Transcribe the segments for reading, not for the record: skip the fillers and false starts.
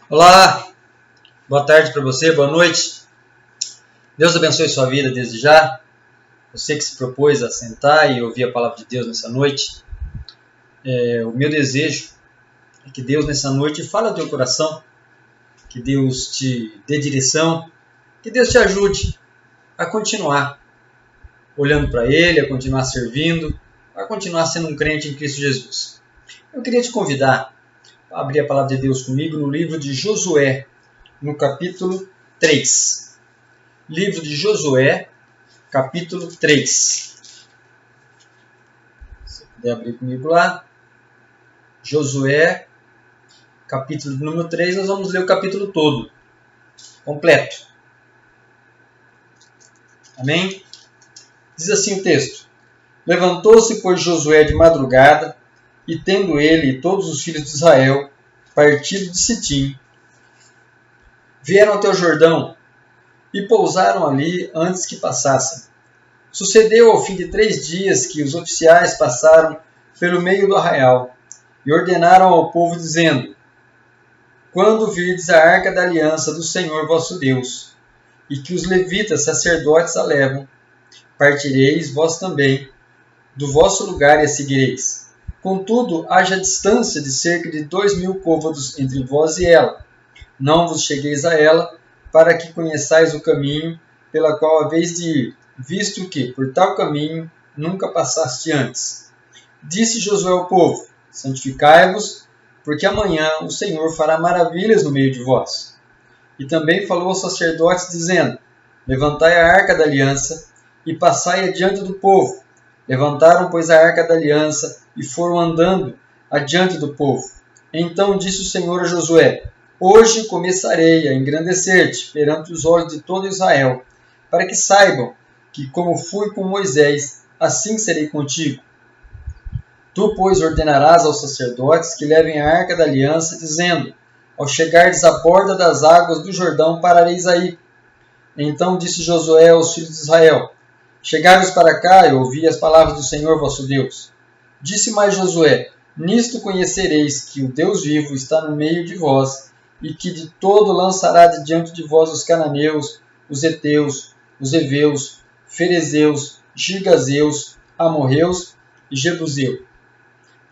Olá, boa tarde para você, boa noite. Deus abençoe sua vida desde já. Você que se propôs a sentar e ouvir a palavra de Deus nessa noite. O meu desejo é que Deus nessa noite fale ao teu coração, que Deus te dê direção, que Deus te ajude a continuar olhando para Ele, a continuar servindo, a continuar sendo um crente em Cristo Jesus. Eu queria te convidar a abrir a palavra de Deus comigo no livro de Josué, no capítulo 3. Livro de Josué, capítulo 3. Se você puder abrir comigo lá. Josué, capítulo número 3, nós vamos ler o capítulo todo, completo. Amém? Diz assim o texto: Levantou-se, pois, Josué de madrugada, e tendo ele e todos os filhos de Israel partido de Sitim, vieram até o Jordão e pousaram ali antes que passassem. Sucedeu ao fim de 3 dias que os oficiais passaram pelo meio do arraial e ordenaram ao povo, dizendo: Quando virdes a arca da aliança do Senhor vosso Deus, e que os levitas sacerdotes a levam, partireis vós também do vosso lugar e a seguireis. Contudo, haja distância de cerca de 2.000 côvados entre vós e ela. Não vos chegueis a ela, para que conheçais o caminho pela qual haveis de ir, visto que, por tal caminho, nunca passaste antes. Disse Josué ao povo: Santificai-vos, porque amanhã o Senhor fará maravilhas no meio de vós. E também falou aos sacerdotes, dizendo: Levantai a arca da aliança e passai adiante do povo. Levantaram, pois, a arca da aliança e foram andando adiante do povo. Então disse o Senhor a Josué: Hoje começarei a engrandecer-te perante os olhos de todo Israel, para que saibam que, como fui com Moisés, assim serei contigo. Tu, pois, ordenarás aos sacerdotes que levem a arca da aliança, dizendo: Ao chegardes à borda das águas do Jordão, parareis aí. Então disse Josué aos filhos de Israel: Chegai-vos para cá e ouvi as palavras do Senhor vosso Deus. Disse mais Josué: Nisto conhecereis que o Deus vivo está no meio de vós, e que de todo lançará de diante de vós os cananeus, os heteus, os heveus, ferezeus, girgazeus, amorreus e jebuseus.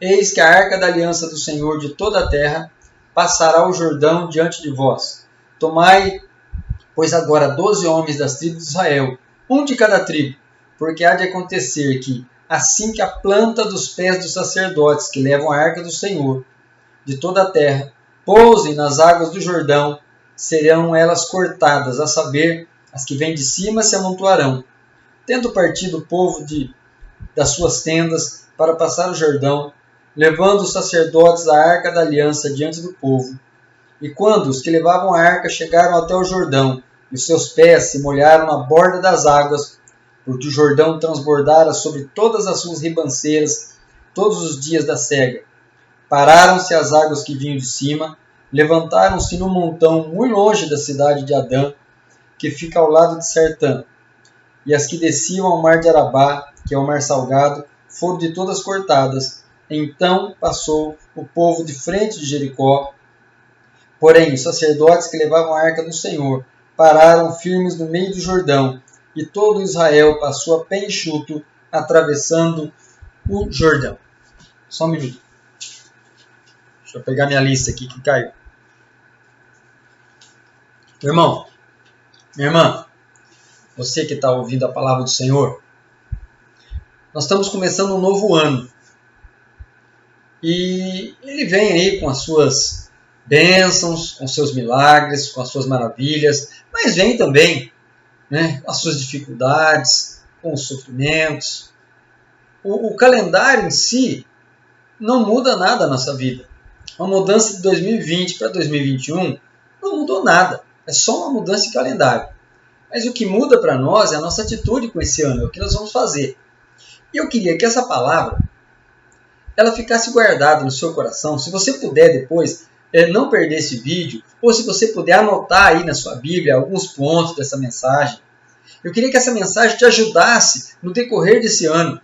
Eis que a arca da aliança do Senhor de toda a terra passará o Jordão diante de vós. Tomai, pois, agora 12 homens das tribos de Israel, um de cada tribo, porque há de acontecer que, assim que a planta dos pés dos sacerdotes que levam a arca do Senhor de toda a terra pousem nas águas do Jordão, serão elas cortadas, a saber, as que vêm de cima se amontoarão. Tendo partido o povo das suas tendas para passar o Jordão, levando os sacerdotes a arca da aliança diante do povo. E quando os que levavam a arca chegaram até o Jordão, e os seus pés se molharam na borda das águas, porque o Jordão transbordara sobre todas as suas ribanceiras todos os dias da cega. Pararam-se as águas que vinham de cima, levantaram-se num montão muito longe da cidade de Adã, que fica ao lado de Sertã. E as que desciam ao mar de Arabá, que é o mar salgado, foram de todas cortadas. Então passou o povo de frente de Jericó. Porém, os sacerdotes que levavam a arca do Senhor pararam firmes no meio do Jordão, e todo Israel passou a pé enxuto, atravessando o Jordão. Só um minuto. Deixa eu pegar minha lista aqui que caiu. Meu irmão, minha irmã, você que está ouvindo a palavra do Senhor, nós estamos começando um novo ano. E ele vem aí com as suas bênçãos, com seus milagres, com as suas maravilhas, mas vem também, com as suas dificuldades, com os sofrimentos. O calendário em si não muda nada na nossa vida. Uma mudança de 2020 para 2021 não mudou nada. É só uma mudança de calendário. Mas o que muda para nós é a nossa atitude com esse ano, é o que nós vamos fazer. E eu queria que essa palavra ela ficasse guardada no seu coração. Se você puder depois não perder esse vídeo, ou se você puder anotar aí na sua Bíblia alguns pontos dessa mensagem. Eu queria que essa mensagem te ajudasse no decorrer desse ano.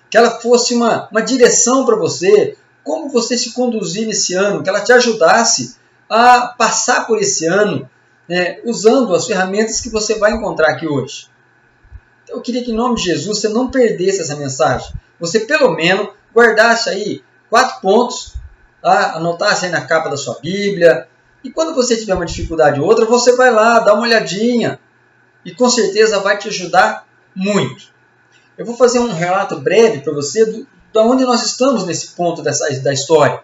Que ela fosse uma direção para você, como você se conduzir nesse ano, que ela te ajudasse a passar por esse ano, usando as ferramentas que você vai encontrar aqui hoje. Então, eu queria que, em nome de Jesus, você não perdesse essa mensagem. Você, pelo menos, guardasse aí 4 pontos, tá? Anotasse aí na capa da sua Bíblia. E quando você tiver uma dificuldade ou outra, você vai lá, dá uma olhadinha. E com certeza vai te ajudar muito. Eu vou fazer um relato breve para você de onde nós estamos nesse ponto da história.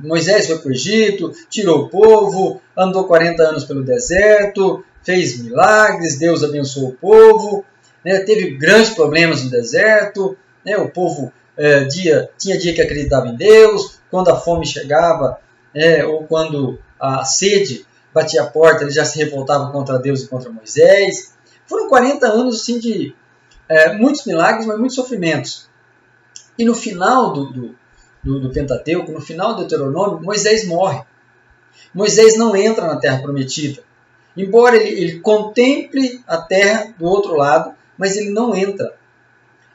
Moisés foi para o Egito, tirou o povo, andou 40 anos pelo deserto, fez milagres, Deus abençoou o povo, teve grandes problemas no deserto, o povo tinha dia que acreditava em Deus, quando a fome chegava, ou quando a sede batia a porta, ele já se revoltava contra Deus e contra Moisés. Foram 40 anos assim, de muitos milagres, mas muitos sofrimentos. E no final do Pentateuco, no final do Deuteronômio, Moisés morre. Moisés não entra na Terra Prometida. Embora ele contemple a terra do outro lado, mas ele não entra.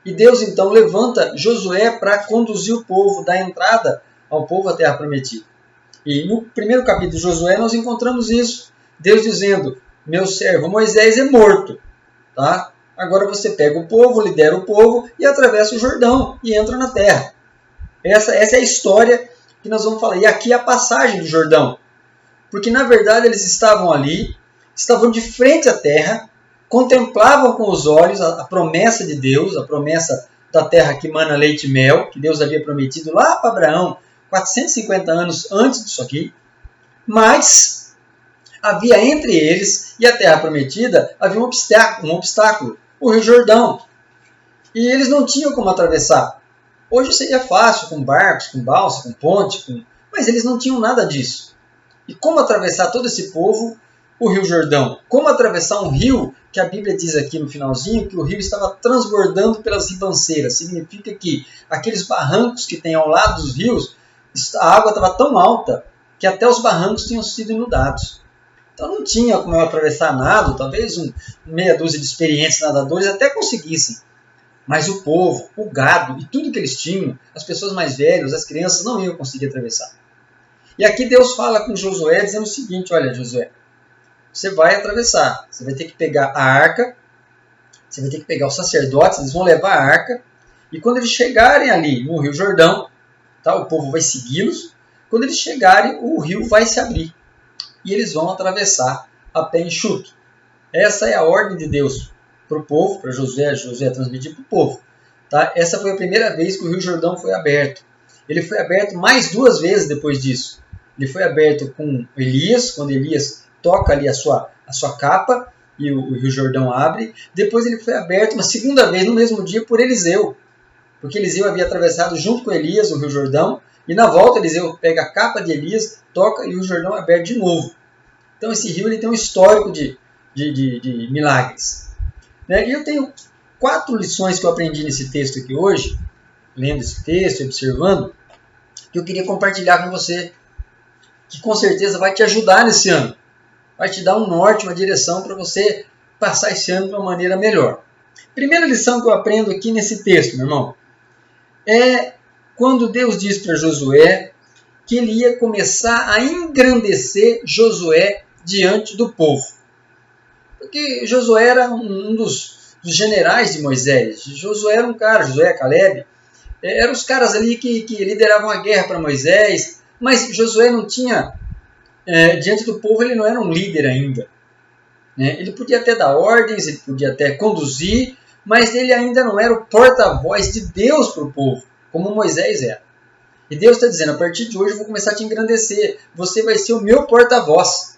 E Deus então levanta Josué para conduzir o povo, dar entrada ao povo à Terra Prometida. E no primeiro capítulo de Josué nós encontramos isso. Deus dizendo, meu servo Moisés é morto. Tá? Agora você pega o povo, lidera o povo e atravessa o Jordão e entra na terra. Essa é a história que nós vamos falar. E aqui é a passagem do Jordão. Porque na verdade eles estavam ali, estavam de frente à terra, contemplavam com os olhos a promessa de Deus, a promessa da terra que mana leite e mel, que Deus havia prometido lá para Abraão, 450 anos antes disso aqui. Mas havia entre eles e a terra prometida, havia um obstáculo, o Rio Jordão. E eles não tinham como atravessar. Hoje seria fácil, com barcos, com balsa, com ponte, mas eles não tinham nada disso. E como atravessar todo esse povo, o Rio Jordão? Como atravessar um rio, que a Bíblia diz aqui no finalzinho, que o rio estava transbordando pelas ribanceiras. Significa que aqueles barrancos que tem ao lado dos rios, a água estava tão alta que até os barrancos tinham sido inundados. Então não tinha como eu atravessar nado, talvez meia dúzia de experientes nadadores até conseguissem. Mas o povo, o gado e tudo que eles tinham, as pessoas mais velhas, as crianças, não iam conseguir atravessar. E aqui Deus fala com Josué dizendo o seguinte, olha Josué, você vai atravessar, você vai ter que pegar a arca, você vai ter que pegar os sacerdotes, eles vão levar a arca, e quando eles chegarem ali no Rio Jordão, tá, o povo vai segui-los, quando eles chegarem o rio vai se abrir, e eles vão atravessar a pé enxuto. Essa é a ordem de Deus para o povo, para Josué transmitir para o povo. Tá? Essa foi a primeira vez que o Rio Jordão foi aberto. Ele foi aberto mais 2 vezes depois disso. Ele foi aberto com Elias, quando Elias toca ali a sua capa e o Rio Jordão abre. Depois ele foi aberto uma segunda vez no mesmo dia por Eliseu, porque Eliseu havia atravessado junto com Elias o Rio Jordão, e na volta Eliseu pega a capa de Elias, toca e o Jordão é aberto de novo. Então esse rio ele tem um histórico de milagres. E eu tenho 4 lições que eu aprendi nesse texto aqui hoje, lendo esse texto, observando, que eu queria compartilhar com você, que com certeza vai te ajudar nesse ano. Vai te dar um norte, uma direção para você passar esse ano de uma maneira melhor. Primeira lição que eu aprendo aqui nesse texto, meu irmão, é quando Deus diz para Josué que ele ia começar a engrandecer Josué diante do povo. Porque Josué era um dos generais de Moisés. Josué era um cara, Josué, Caleb, eram os caras ali que lideravam a guerra para Moisés, mas Josué não tinha, diante do povo, ele não era um líder ainda. Ele podia até dar ordens, ele podia até conduzir, mas ele ainda não era o porta-voz de Deus para o povo, como Moisés era. E Deus está dizendo, a partir de hoje eu vou começar a te engrandecer, você vai ser o meu porta-voz.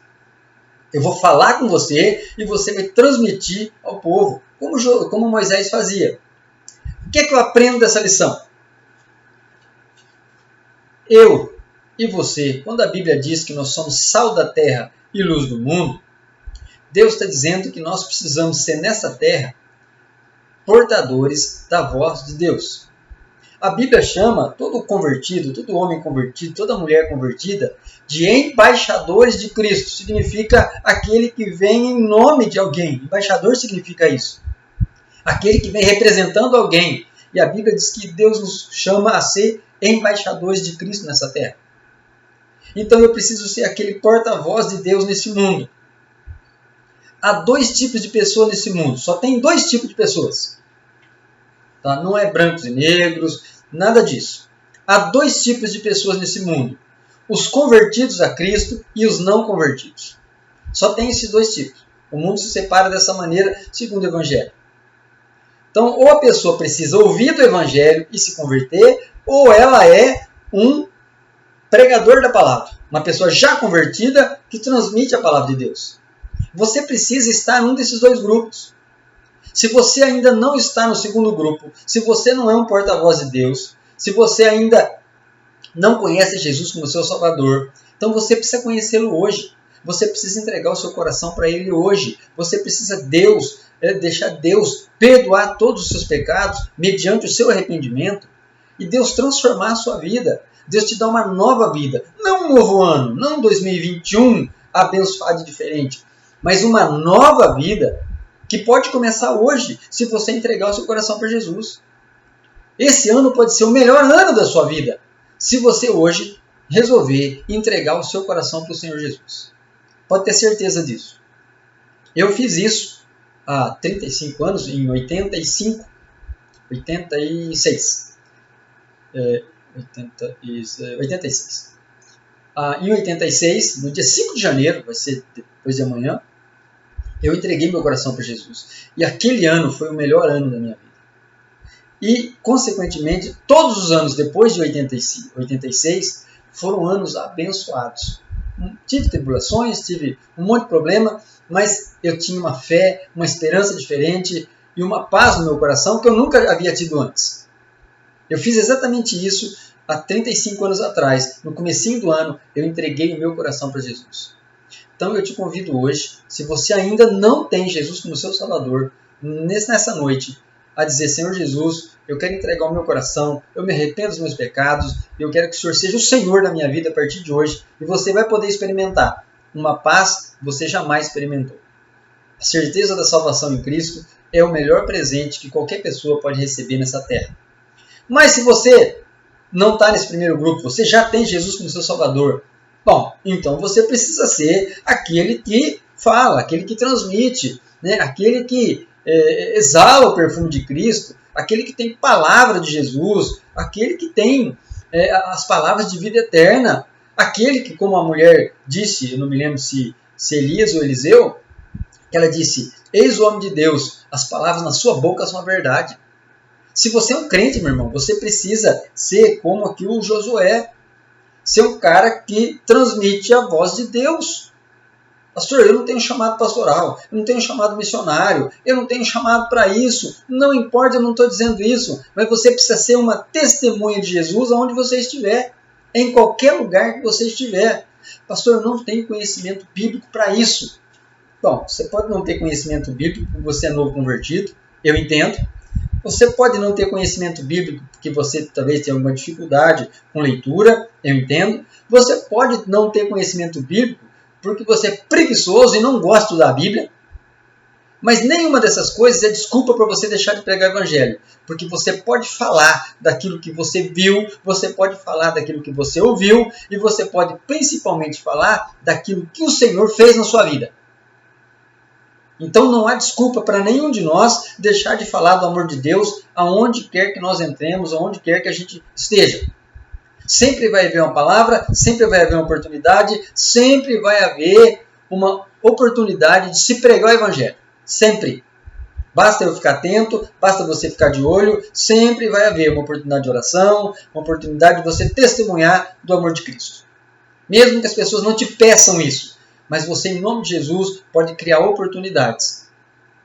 Eu vou falar com você e você vai transmitir ao povo, como Moisés fazia. O que é que eu aprendo dessa lição? Eu e você, quando a Bíblia diz que nós somos sal da terra e luz do mundo, Deus está dizendo que nós precisamos ser nessa terra portadores da voz de Deus. A Bíblia chama todo convertido, todo homem convertido, toda mulher convertida de embaixadores de Cristo. Significa aquele que vem em nome de alguém. Embaixador significa isso. Aquele que vem representando alguém. E a Bíblia diz que Deus nos chama a ser embaixadores de Cristo nessa terra. Então eu preciso ser aquele porta-voz de Deus nesse mundo. Há dois tipos de pessoas nesse mundo. Só tem dois tipos de pessoas. Tá? Não é brancos e negros, nada disso. Há dois tipos de pessoas nesse mundo. Os convertidos a Cristo e os não convertidos. Só tem esses dois tipos. O mundo se separa dessa maneira segundo o Evangelho. Então, ou a pessoa precisa ouvir do Evangelho e se converter, ou ela é um pregador da palavra. Uma pessoa já convertida que transmite a palavra de Deus. Você precisa estar num desses dois grupos. Se você ainda não está no segundo grupo, se você não é um porta-voz de Deus, se você ainda não conhece Jesus como seu Salvador, então você precisa conhecê-lo hoje. Você precisa entregar o seu coração para Ele hoje. Você precisa deixar Deus perdoar todos os seus pecados mediante o seu arrependimento e Deus transformar a sua vida. Deus te dá uma nova vida. Não um novo ano, não 2021 abençoado e diferente, mas uma nova vida que pode começar hoje se você entregar o seu coração para Jesus. Esse ano pode ser o melhor ano da sua vida se você hoje resolver entregar o seu coração para o Senhor Jesus. Pode ter certeza disso. Eu fiz isso há 35 anos, em 86. Em 86, no dia 5 de janeiro, vai ser depois de amanhã, eu entreguei meu coração para Jesus. E aquele ano foi o melhor ano da minha vida. E, consequentemente, todos os anos depois de 86 foram anos abençoados. Tive tribulações, tive um monte de problema, mas eu tinha uma fé, uma esperança diferente e uma paz no meu coração que eu nunca havia tido antes. Eu fiz exatamente isso há 35 anos atrás. No comecinho do ano, eu entreguei o meu coração para Jesus. Então eu te convido hoje, se você ainda não tem Jesus como seu Salvador, nessa noite, a dizer: Senhor Jesus, eu quero entregar o meu coração, eu me arrependo dos meus pecados, eu quero que o Senhor seja o Senhor da minha vida a partir de hoje, e você vai poder experimentar uma paz que você jamais experimentou. A certeza da salvação em Cristo é o melhor presente que qualquer pessoa pode receber nessa terra. Mas se você não está nesse primeiro grupo, você já tem Jesus como seu Salvador, bom, então você precisa ser aquele que fala, aquele que transmite, né? Aquele que exala o perfume de Cristo, aquele que tem palavra de Jesus, aquele que tem as palavras de vida eterna, aquele que, como a mulher disse, eu não me lembro se Elias ou Eliseu, que ela disse: eis o homem de Deus, as palavras na sua boca são a verdade. Se você é um crente, meu irmão, você precisa ser como aqui o Josué, ser um cara que transmite a voz de Deus. Pastor, eu não tenho chamado pastoral, eu não tenho chamado missionário, eu não tenho chamado para isso. Não importa, eu não estou dizendo isso, mas você precisa ser uma testemunha de Jesus aonde você estiver, em qualquer lugar que você estiver. Pastor, eu não tenho conhecimento bíblico para isso. Bom, você pode não ter conhecimento bíblico porque você é novo convertido, eu entendo. Você pode não ter conhecimento bíblico porque você talvez tenha alguma dificuldade com leitura, eu entendo. Você pode não ter conhecimento bíblico porque você é preguiçoso e não gosta da Bíblia. Mas nenhuma dessas coisas é desculpa para você deixar de pregar o Evangelho. Porque você pode falar daquilo que você viu, você pode falar daquilo que você ouviu, e você pode principalmente falar daquilo que o Senhor fez na sua vida. Então não há desculpa para nenhum de nós deixar de falar do amor de Deus aonde quer que nós entremos, aonde quer que a gente esteja. Sempre vai haver uma palavra, sempre vai haver uma oportunidade, sempre vai haver uma oportunidade de se pregar o Evangelho. Sempre. Basta eu ficar atento, basta você ficar de olho, sempre vai haver uma oportunidade de oração, uma oportunidade de você testemunhar do amor de Cristo. Mesmo que as pessoas não te peçam isso, mas você, em nome de Jesus, pode criar oportunidades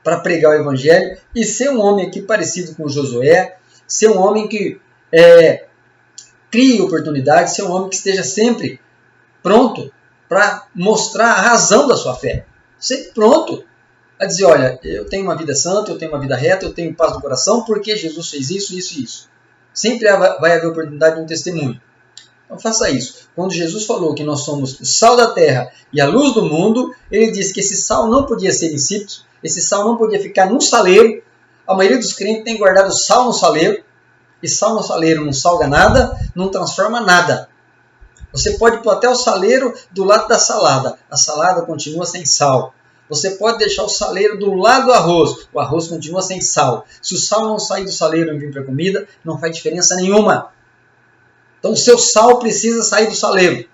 para pregar o Evangelho e ser um homem aqui parecido com Josué, ser um homem que crie oportunidades, ser um homem que esteja sempre pronto para mostrar a razão da sua fé. Sempre pronto a dizer: olha, eu tenho uma vida santa, eu tenho uma vida reta, eu tenho paz no coração, porque Jesus fez isso, isso e isso. Sempre vai haver oportunidade de um testemunho. Então faça isso. Quando Jesus falou que nós somos o sal da terra e a luz do mundo, ele disse que esse sal não podia ser insípido, esse sal não podia ficar num saleiro. A maioria dos crentes tem guardado sal no saleiro, E sal no saleiro não salga nada, não transforma nada. Você pode pôr até o saleiro do lado da salada. A salada continua sem sal. Você pode deixar o saleiro do lado do arroz. O arroz continua sem sal. Se o sal não sair do saleiro e vir para a comida, não faz diferença nenhuma. Então o seu sal precisa sair do saleiro.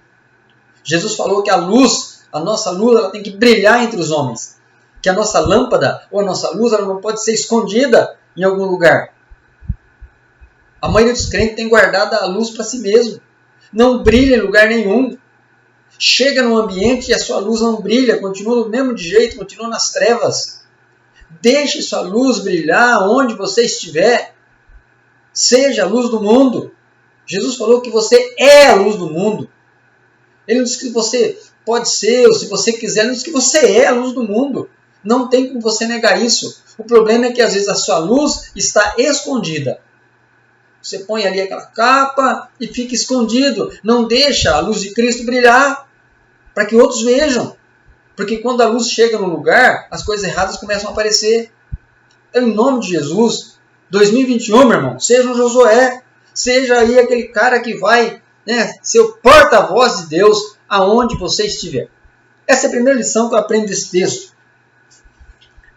Jesus falou que a luz, a nossa luz, ela tem que brilhar entre os homens. Que a nossa lâmpada ou a nossa luz, ela não pode ser escondida em algum lugar. A maioria dos crentes tem guardado a luz para si mesmo. Não brilha em lugar nenhum. Chega num ambiente e a sua luz não brilha, continua do mesmo jeito, continua nas trevas. Deixe sua luz brilhar onde você estiver. Seja a luz do mundo. Jesus falou que você é a luz do mundo. Ele não disse que você pode ser, ou se você quiser, ele disse que você é a luz do mundo. Não tem como você negar isso. O problema é que às vezes a sua luz está escondida. Você põe ali aquela capa e fica escondido. Não deixa a luz de Cristo brilhar para que outros vejam. Porque quando a luz chega no lugar, as coisas erradas começam a aparecer. Então, em nome de Jesus, 2021, meu irmão, seja um Josué. Seja aí aquele cara que vai ser o porta-voz de Deus aonde você estiver. Essa é a primeira lição que eu aprendo desse texto.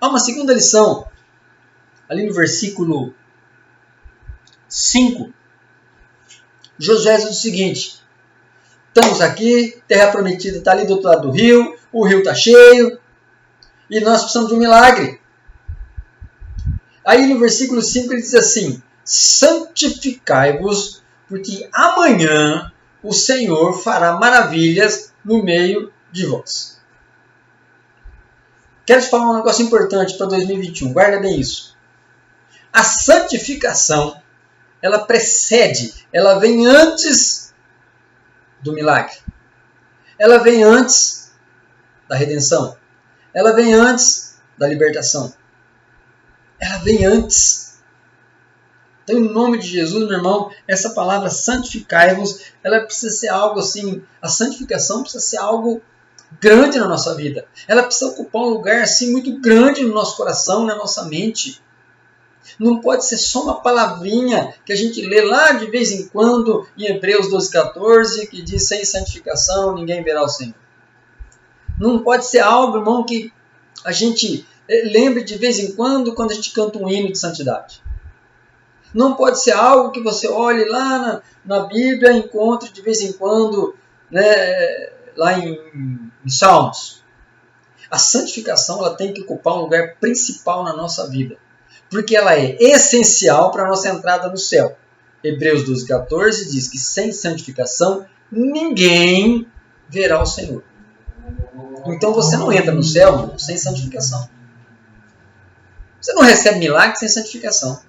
Há uma segunda lição, ali no versículo 5. Josué diz o seguinte: estamos aqui, terra prometida está ali do outro lado do rio, o rio está cheio, e nós precisamos de um milagre. Aí no versículo 5 ele diz assim: santificai-vos, porque amanhã o Senhor fará maravilhas no meio de vós. Quero te falar um negócio importante para 2021, guarda bem isso. A santificação, ela precede, ela vem antes do milagre. Ela vem antes da redenção. Ela vem antes da libertação. Ela vem antes. Então, em nome de Jesus, meu irmão, essa palavra santificai-vos, ela precisa ser algo assim, a santificação precisa ser algo grande na nossa vida. Ela precisa ocupar um lugar assim muito grande no nosso coração, na nossa mente. Não pode ser só uma palavrinha que a gente lê lá de vez em quando em Hebreus 12:14, que diz: sem santificação ninguém verá o Senhor. Não pode ser algo, irmão, que a gente lembre de vez em quando a gente canta um hino de santidade. Não pode ser algo que você olhe lá na Bíblia e encontre de vez em quando, lá em Salmos. A santificação ela tem que ocupar um lugar principal na nossa vida, porque ela é essencial para a nossa entrada no céu. Hebreus 12:14 diz que sem santificação ninguém verá o Senhor. Então você não entra no céu sem santificação. Você não recebe milagre sem santificação.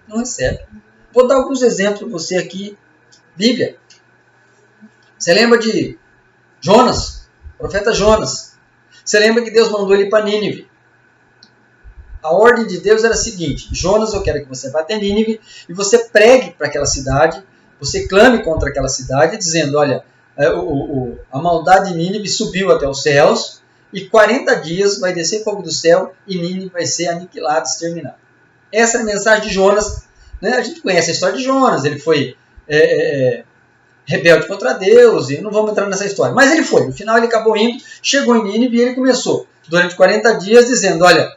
Não recebe. Vou dar alguns exemplos para você aqui. Bíblia. Você lembra de Jonas? O profeta Jonas. Você lembra que Deus mandou ele para Nínive. A ordem de Deus era a seguinte: Jonas, eu quero que você vá até Nínive e você pregue para aquela cidade, você clame contra aquela cidade, dizendo: olha, a maldade de Nínive subiu até os céus e 40 dias vai descer fogo do céu e Nínive vai ser aniquilado, exterminado. Essa é a mensagem de Jonas. A gente conhece a história de Jonas. Ele foi rebelde contra Deus, e não vamos entrar nessa história. Mas ele foi. No final ele acabou indo, chegou em Nínive e ele começou, durante 40 dias, dizendo: olha,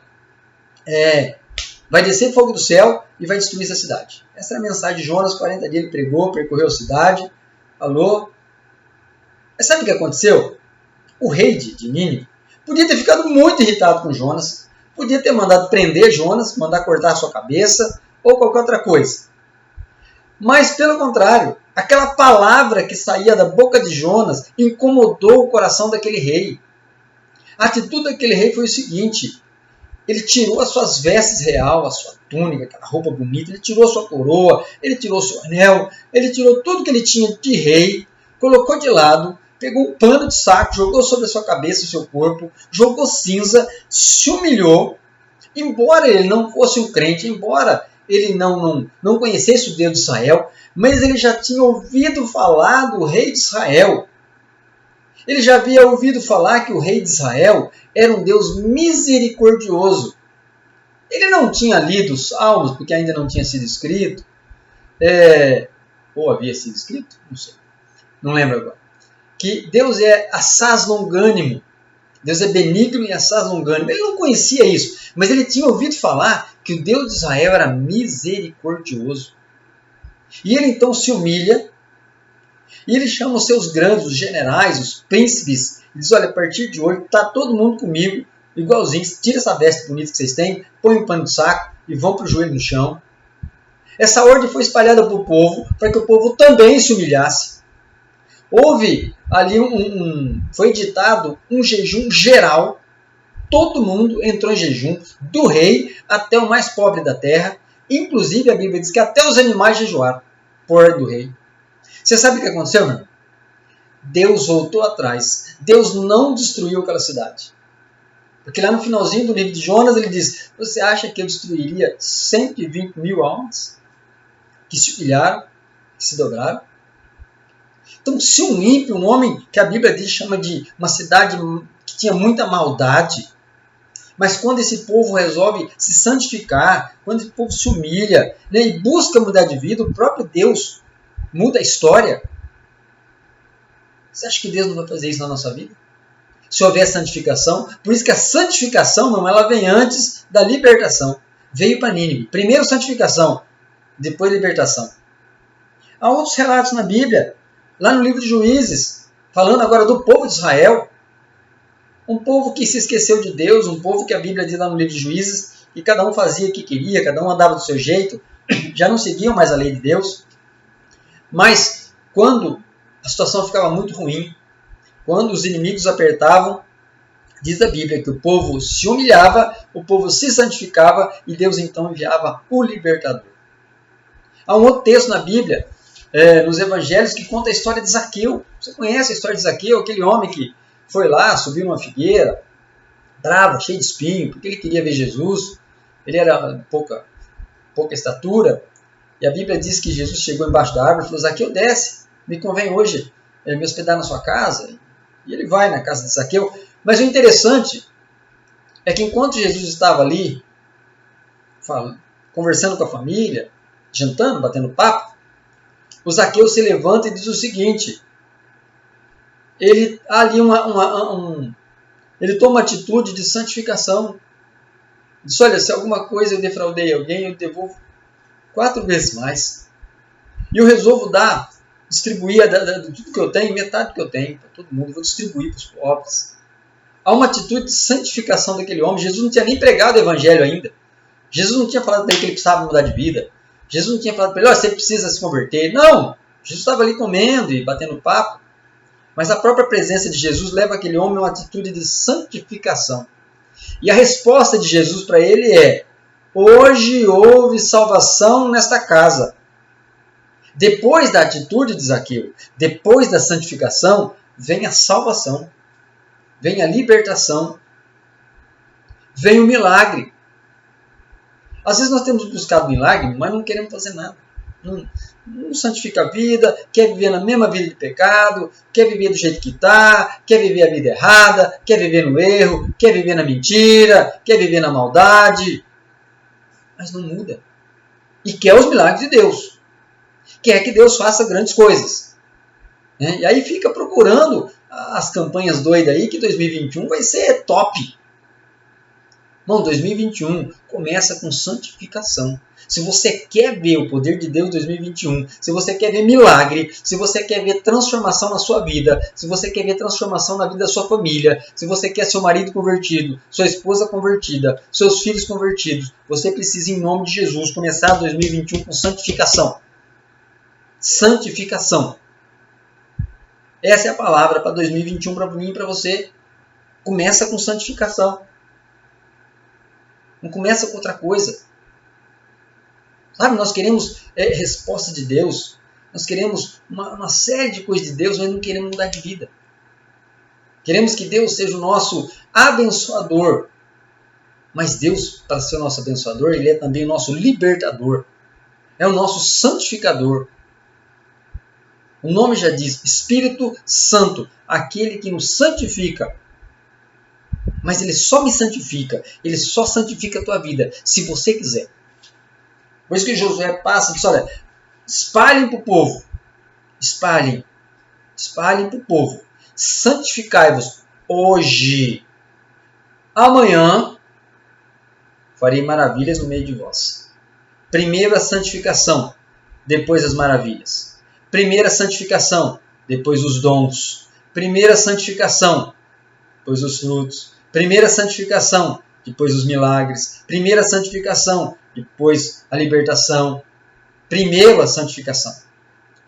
vai descer fogo do céu e vai destruir essa cidade. Essa é a mensagem de Jonas. 40 dias ele pregou, percorreu a cidade, falou. Mas sabe o que aconteceu? O rei de Nínive podia ter ficado muito irritado com Jonas, podia ter mandado prender Jonas, mandar cortar a sua cabeça, ou qualquer outra coisa. Mas, pelo contrário, aquela palavra que saía da boca de Jonas incomodou o coração daquele rei. A atitude daquele rei foi o seguinte: ele tirou as suas vestes real, a sua túnica, aquela roupa bonita, ele tirou a sua coroa, ele tirou o seu anel, ele tirou tudo que ele tinha de rei, colocou de lado, pegou um pano de saco, jogou sobre a sua cabeça e o seu corpo, jogou cinza, se humilhou. Embora ele não fosse um crente, embora ele não conhecesse o Deus de Israel, mas ele já tinha ouvido falar do rei de Israel. Ele já havia ouvido falar que o rei de Israel era um Deus misericordioso. Ele não tinha lido os Salmos, porque ainda não tinha sido escrito, ou havia sido escrito, não sei, não lembro agora, que Deus é assaz longânimo, Deus é benigno e assaz longânimo. Ele não conhecia isso, mas ele tinha ouvido falar que o Deus de Israel era misericordioso. E ele então se humilha, e ele chama os seus grandes, os generais, os príncipes, e diz, olha, a partir de hoje está todo mundo comigo, igualzinho, tira essa veste bonita que vocês têm, põe um pano de saco e vão para o joelho no chão. Essa ordem foi espalhada para o povo, para que o povo também se humilhasse. Houve ali foi ditado um jejum geral, todo mundo entrou em jejum, do rei até o mais pobre da terra, inclusive a Bíblia diz que até os animais jejuaram, por ordem do rei. Você sabe o que aconteceu, meu? Deus voltou atrás, Deus não destruiu aquela cidade. Porque lá no finalzinho do livro de Jonas ele diz, você acha que eu destruiria 120 mil almas que se humilharam, que se dobraram? Então, se um ímpio, um homem que a Bíblia diz, chama de uma cidade que tinha muita maldade, mas quando esse povo resolve se santificar, quando esse povo se humilha, né, e busca mudar de vida, o próprio Deus muda a história. Você acha que Deus não vai fazer isso na nossa vida? Se houver santificação, por isso que a santificação não, ela vem antes da libertação. Veio para Nínive. Primeiro santificação, depois libertação. Há outros relatos na Bíblia, lá no livro de Juízes, falando agora do povo de Israel, um povo que se esqueceu de Deus, um povo que a Bíblia diz lá no livro de Juízes, que cada um fazia o que queria, cada um andava do seu jeito, já não seguiam mais a lei de Deus. Mas quando a situação ficava muito ruim, quando os inimigos apertavam, diz a Bíblia que o povo se humilhava, o povo se santificava e Deus então enviava o libertador. Há um outro texto na Bíblia, nos evangelhos, que conta a história de Zaqueu. Você conhece a história de Zaqueu, aquele homem que foi lá, subiu numa figueira, bravo, cheio de espinho, porque ele queria ver Jesus. Ele era pouca estatura. E a Bíblia diz que Jesus chegou embaixo da árvore e falou, Zaqueu, desce, me convém hoje me hospedar na sua casa. E ele vai na casa de Zaqueu. Mas o interessante é que enquanto Jesus estava ali, conversando com a família, jantando, batendo papo, o Zaqueu se levanta e diz o seguinte, ele toma uma atitude de santificação. Diz, olha, se alguma coisa eu defraudei alguém, eu devolvo 4 vezes mais. E eu resolvo distribuir de tudo que eu tenho, metade do que eu tenho, para todo mundo, eu vou distribuir para os pobres. Há uma atitude de santificação daquele homem. Jesus não tinha nem pregado o evangelho ainda. Jesus não tinha falado para ele que ele precisava mudar de vida. Jesus não tinha falado para ele, você precisa se converter. Não! Jesus estava ali comendo e batendo papo. Mas a própria presença de Jesus leva aquele homem a uma atitude de santificação. E a resposta de Jesus para ele é, hoje houve salvação nesta casa. Depois da atitude de Zaqueu, depois da santificação, vem a salvação, vem a libertação, vem o milagre. Às vezes nós temos buscado milagre, mas não queremos fazer nada. Não santifica a vida, quer viver na mesma vida de pecado, quer viver do jeito que está, quer viver a vida errada, quer viver no erro, quer viver na mentira, quer viver na maldade. Mas não muda. E quer os milagres de Deus. Quer que Deus faça grandes coisas. E aí fica procurando as campanhas doidas aí, que 2021 vai ser top. Bom, 2021 começa com santificação. Se você quer ver o poder de Deus em 2021, se você quer ver milagre, se você quer ver transformação na sua vida, se você quer ver transformação na vida da sua família, se você quer seu marido convertido, sua esposa convertida, seus filhos convertidos, você precisa, em nome de Jesus, começar 2021 com santificação. Santificação. Essa é a palavra para 2021 para mim e para você. Começa com santificação. Não começa com outra coisa. Sabe, nós queremos resposta de Deus. Nós queremos uma série de coisas de Deus, mas não queremos mudar de vida. Queremos que Deus seja o nosso abençoador. Mas Deus, para ser o nosso abençoador, Ele é também o nosso libertador. É o nosso santificador. O nome já diz, Espírito Santo, aquele que nos santifica. Mas Ele só me santifica, Ele só santifica a tua vida, se você quiser. Por isso que Josué passa e diz, olha, Espalhem para o povo. Espalhem. Espalhem para o povo. Santificai-vos hoje. Amanhã farei maravilhas no meio de vós. Primeiro a santificação, depois as maravilhas. Primeiro a santificação, depois os dons. Primeiro a santificação, depois os frutos. Primeiro a santificação, depois os milagres. Primeiro a santificação, depois a libertação. Primeiro a santificação.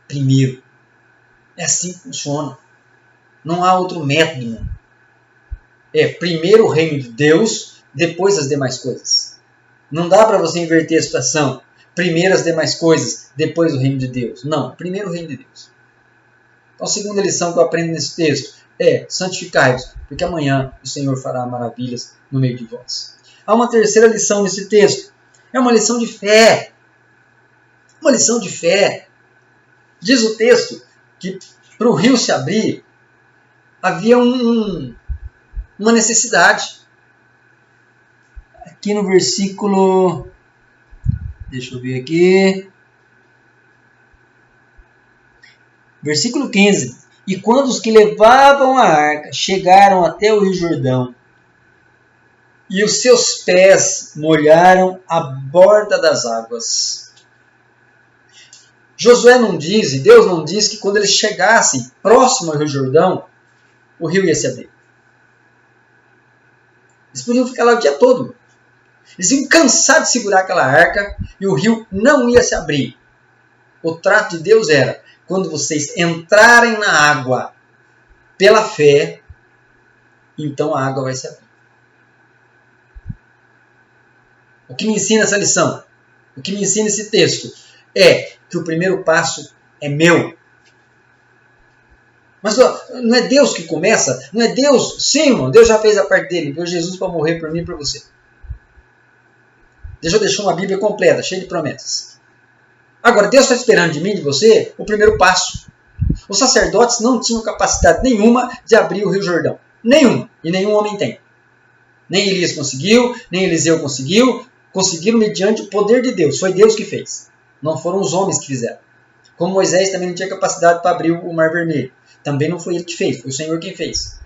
Primeiro. É assim que funciona. Não há outro método. É primeiro o reino de Deus, depois as demais coisas. Não dá para você inverter a situação. Primeiro as demais coisas, depois o reino de Deus. Não, primeiro o reino de Deus. Então a segunda lição que eu aprendo nesse texto é: santificai-vos, porque amanhã o Senhor fará maravilhas no meio de vós. Há uma terceira lição nesse texto. É uma lição de fé. Uma lição de fé. Diz o texto que para o rio se abrir, havia uma necessidade. Aqui no versículo... Deixa eu ver aqui. Versículo 15. E quando os que levavam a arca chegaram até o rio Jordão, e os seus pés molharam a borda das águas. Josué não diz, e Deus não diz, que quando eles chegassem próximo ao rio Jordão, o rio ia se abrir. Eles podiam ficar lá o dia todo. Eles iam cansar de segurar aquela arca e o rio não ia se abrir. O trato de Deus era: quando vocês entrarem na água pela fé, então a água vai se abrir. O que me ensina essa lição? O que me ensina esse texto é que o primeiro passo é meu. Mas não é Deus que começa? Não é Deus? Sim, irmão, Deus já fez a parte dele. Enviou Jesus para morrer por mim e por você. Deus já deixou uma Bíblia completa, cheia de promessas. Agora, Deus está esperando de mim e de você o primeiro passo. Os sacerdotes não tinham capacidade nenhuma de abrir o Rio Jordão. Nenhuma. E nenhum homem tem. Nem Elias conseguiu, nem Eliseu conseguiu. Conseguiram mediante o poder de Deus. Foi Deus que fez. Não foram os homens que fizeram. Como Moisés também não tinha capacidade para abrir o Mar Vermelho. Também não foi ele que fez, foi o Senhor quem fez.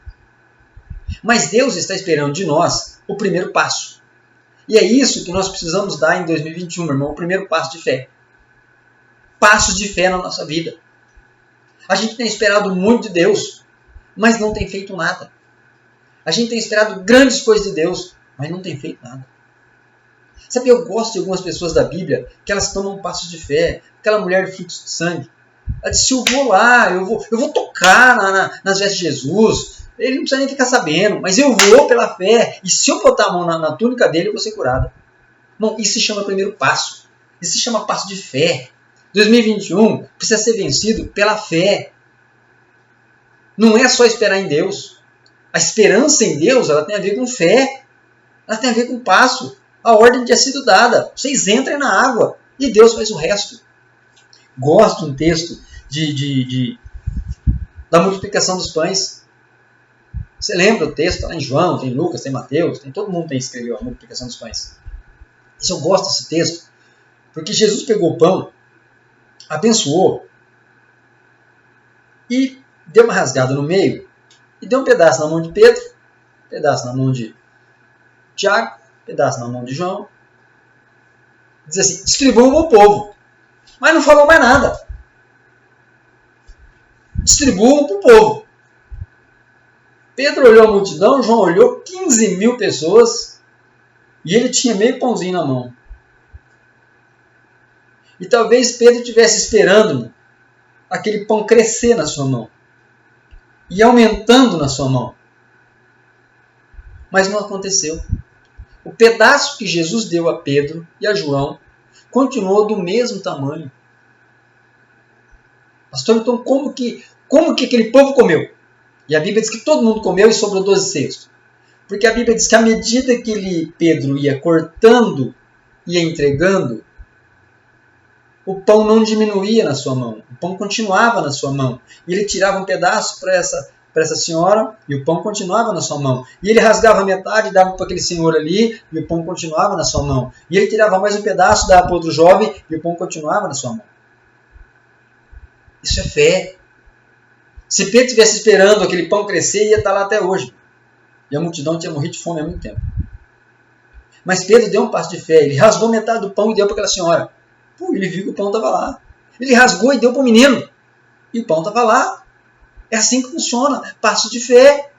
Mas Deus está esperando de nós o primeiro passo. E é isso que nós precisamos dar em 2021, meu irmão, o primeiro passo de fé. Passos de fé na nossa vida. A gente tem esperado muito de Deus, mas não tem feito nada. A gente tem esperado grandes coisas de Deus, mas não tem feito nada. Sabe, eu gosto de algumas pessoas da Bíblia que elas tomam passos de fé. Aquela mulher de fluxo de sangue. Ela disse: eu vou lá, eu vou tocar nas vestes de Jesus. Ele não precisa nem ficar sabendo, mas eu vou pela fé. E se eu botar a mão na túnica dele, eu vou ser curado. Bom, isso se chama primeiro passo. Isso se chama passo de fé. 2021 precisa ser vencido pela fé. Não é só esperar em Deus. A esperança em Deus, ela tem a ver com fé. Ela tem a ver com passo. A ordem tinha sido dada. Vocês entrem na água e Deus faz o resto. Gosto de um texto da multiplicação dos pães. Você lembra o texto? Está lá em João, tem Lucas, tem Mateus, todo mundo tem escreveu a multiplicação dos pães. Isso eu gosto desse texto, porque Jesus pegou o pão, abençoou e deu uma rasgada no meio e deu um pedaço na mão de Pedro, um pedaço na mão de Tiago, um pedaço na mão de João. Diz assim: distribuam para o povo. Mas não falou mais nada. Distribuam para o povo. Pedro olhou a multidão, João olhou 15 mil pessoas e ele tinha meio pãozinho na mão. E talvez Pedro estivesse esperando aquele pão crescer na sua mão e aumentando na sua mão. Mas não aconteceu. O pedaço que Jesus deu a Pedro e a João continuou do mesmo tamanho. Pastor, então como que aquele povo comeu? E a Bíblia diz que todo mundo comeu e sobrou 12 cestos. Porque a Bíblia diz que à medida que Pedro ia cortando, ia entregando, o pão não diminuía na sua mão. O pão continuava na sua mão. E ele tirava um pedaço para essa senhora e o pão continuava na sua mão. E ele rasgava metade e dava para aquele senhor ali e o pão continuava na sua mão. E ele tirava mais um pedaço, dava para outro jovem e o pão continuava na sua mão. Isso é fé. Se Pedro estivesse esperando aquele pão crescer, ia estar lá até hoje. E a multidão tinha morrido de fome há muito tempo. Mas Pedro deu um passo de fé. Ele rasgou metade do pão e deu para aquela senhora. Ele viu que o pão estava lá. Ele rasgou e deu para o menino. E o pão estava lá. É assim que funciona. Passo de fé.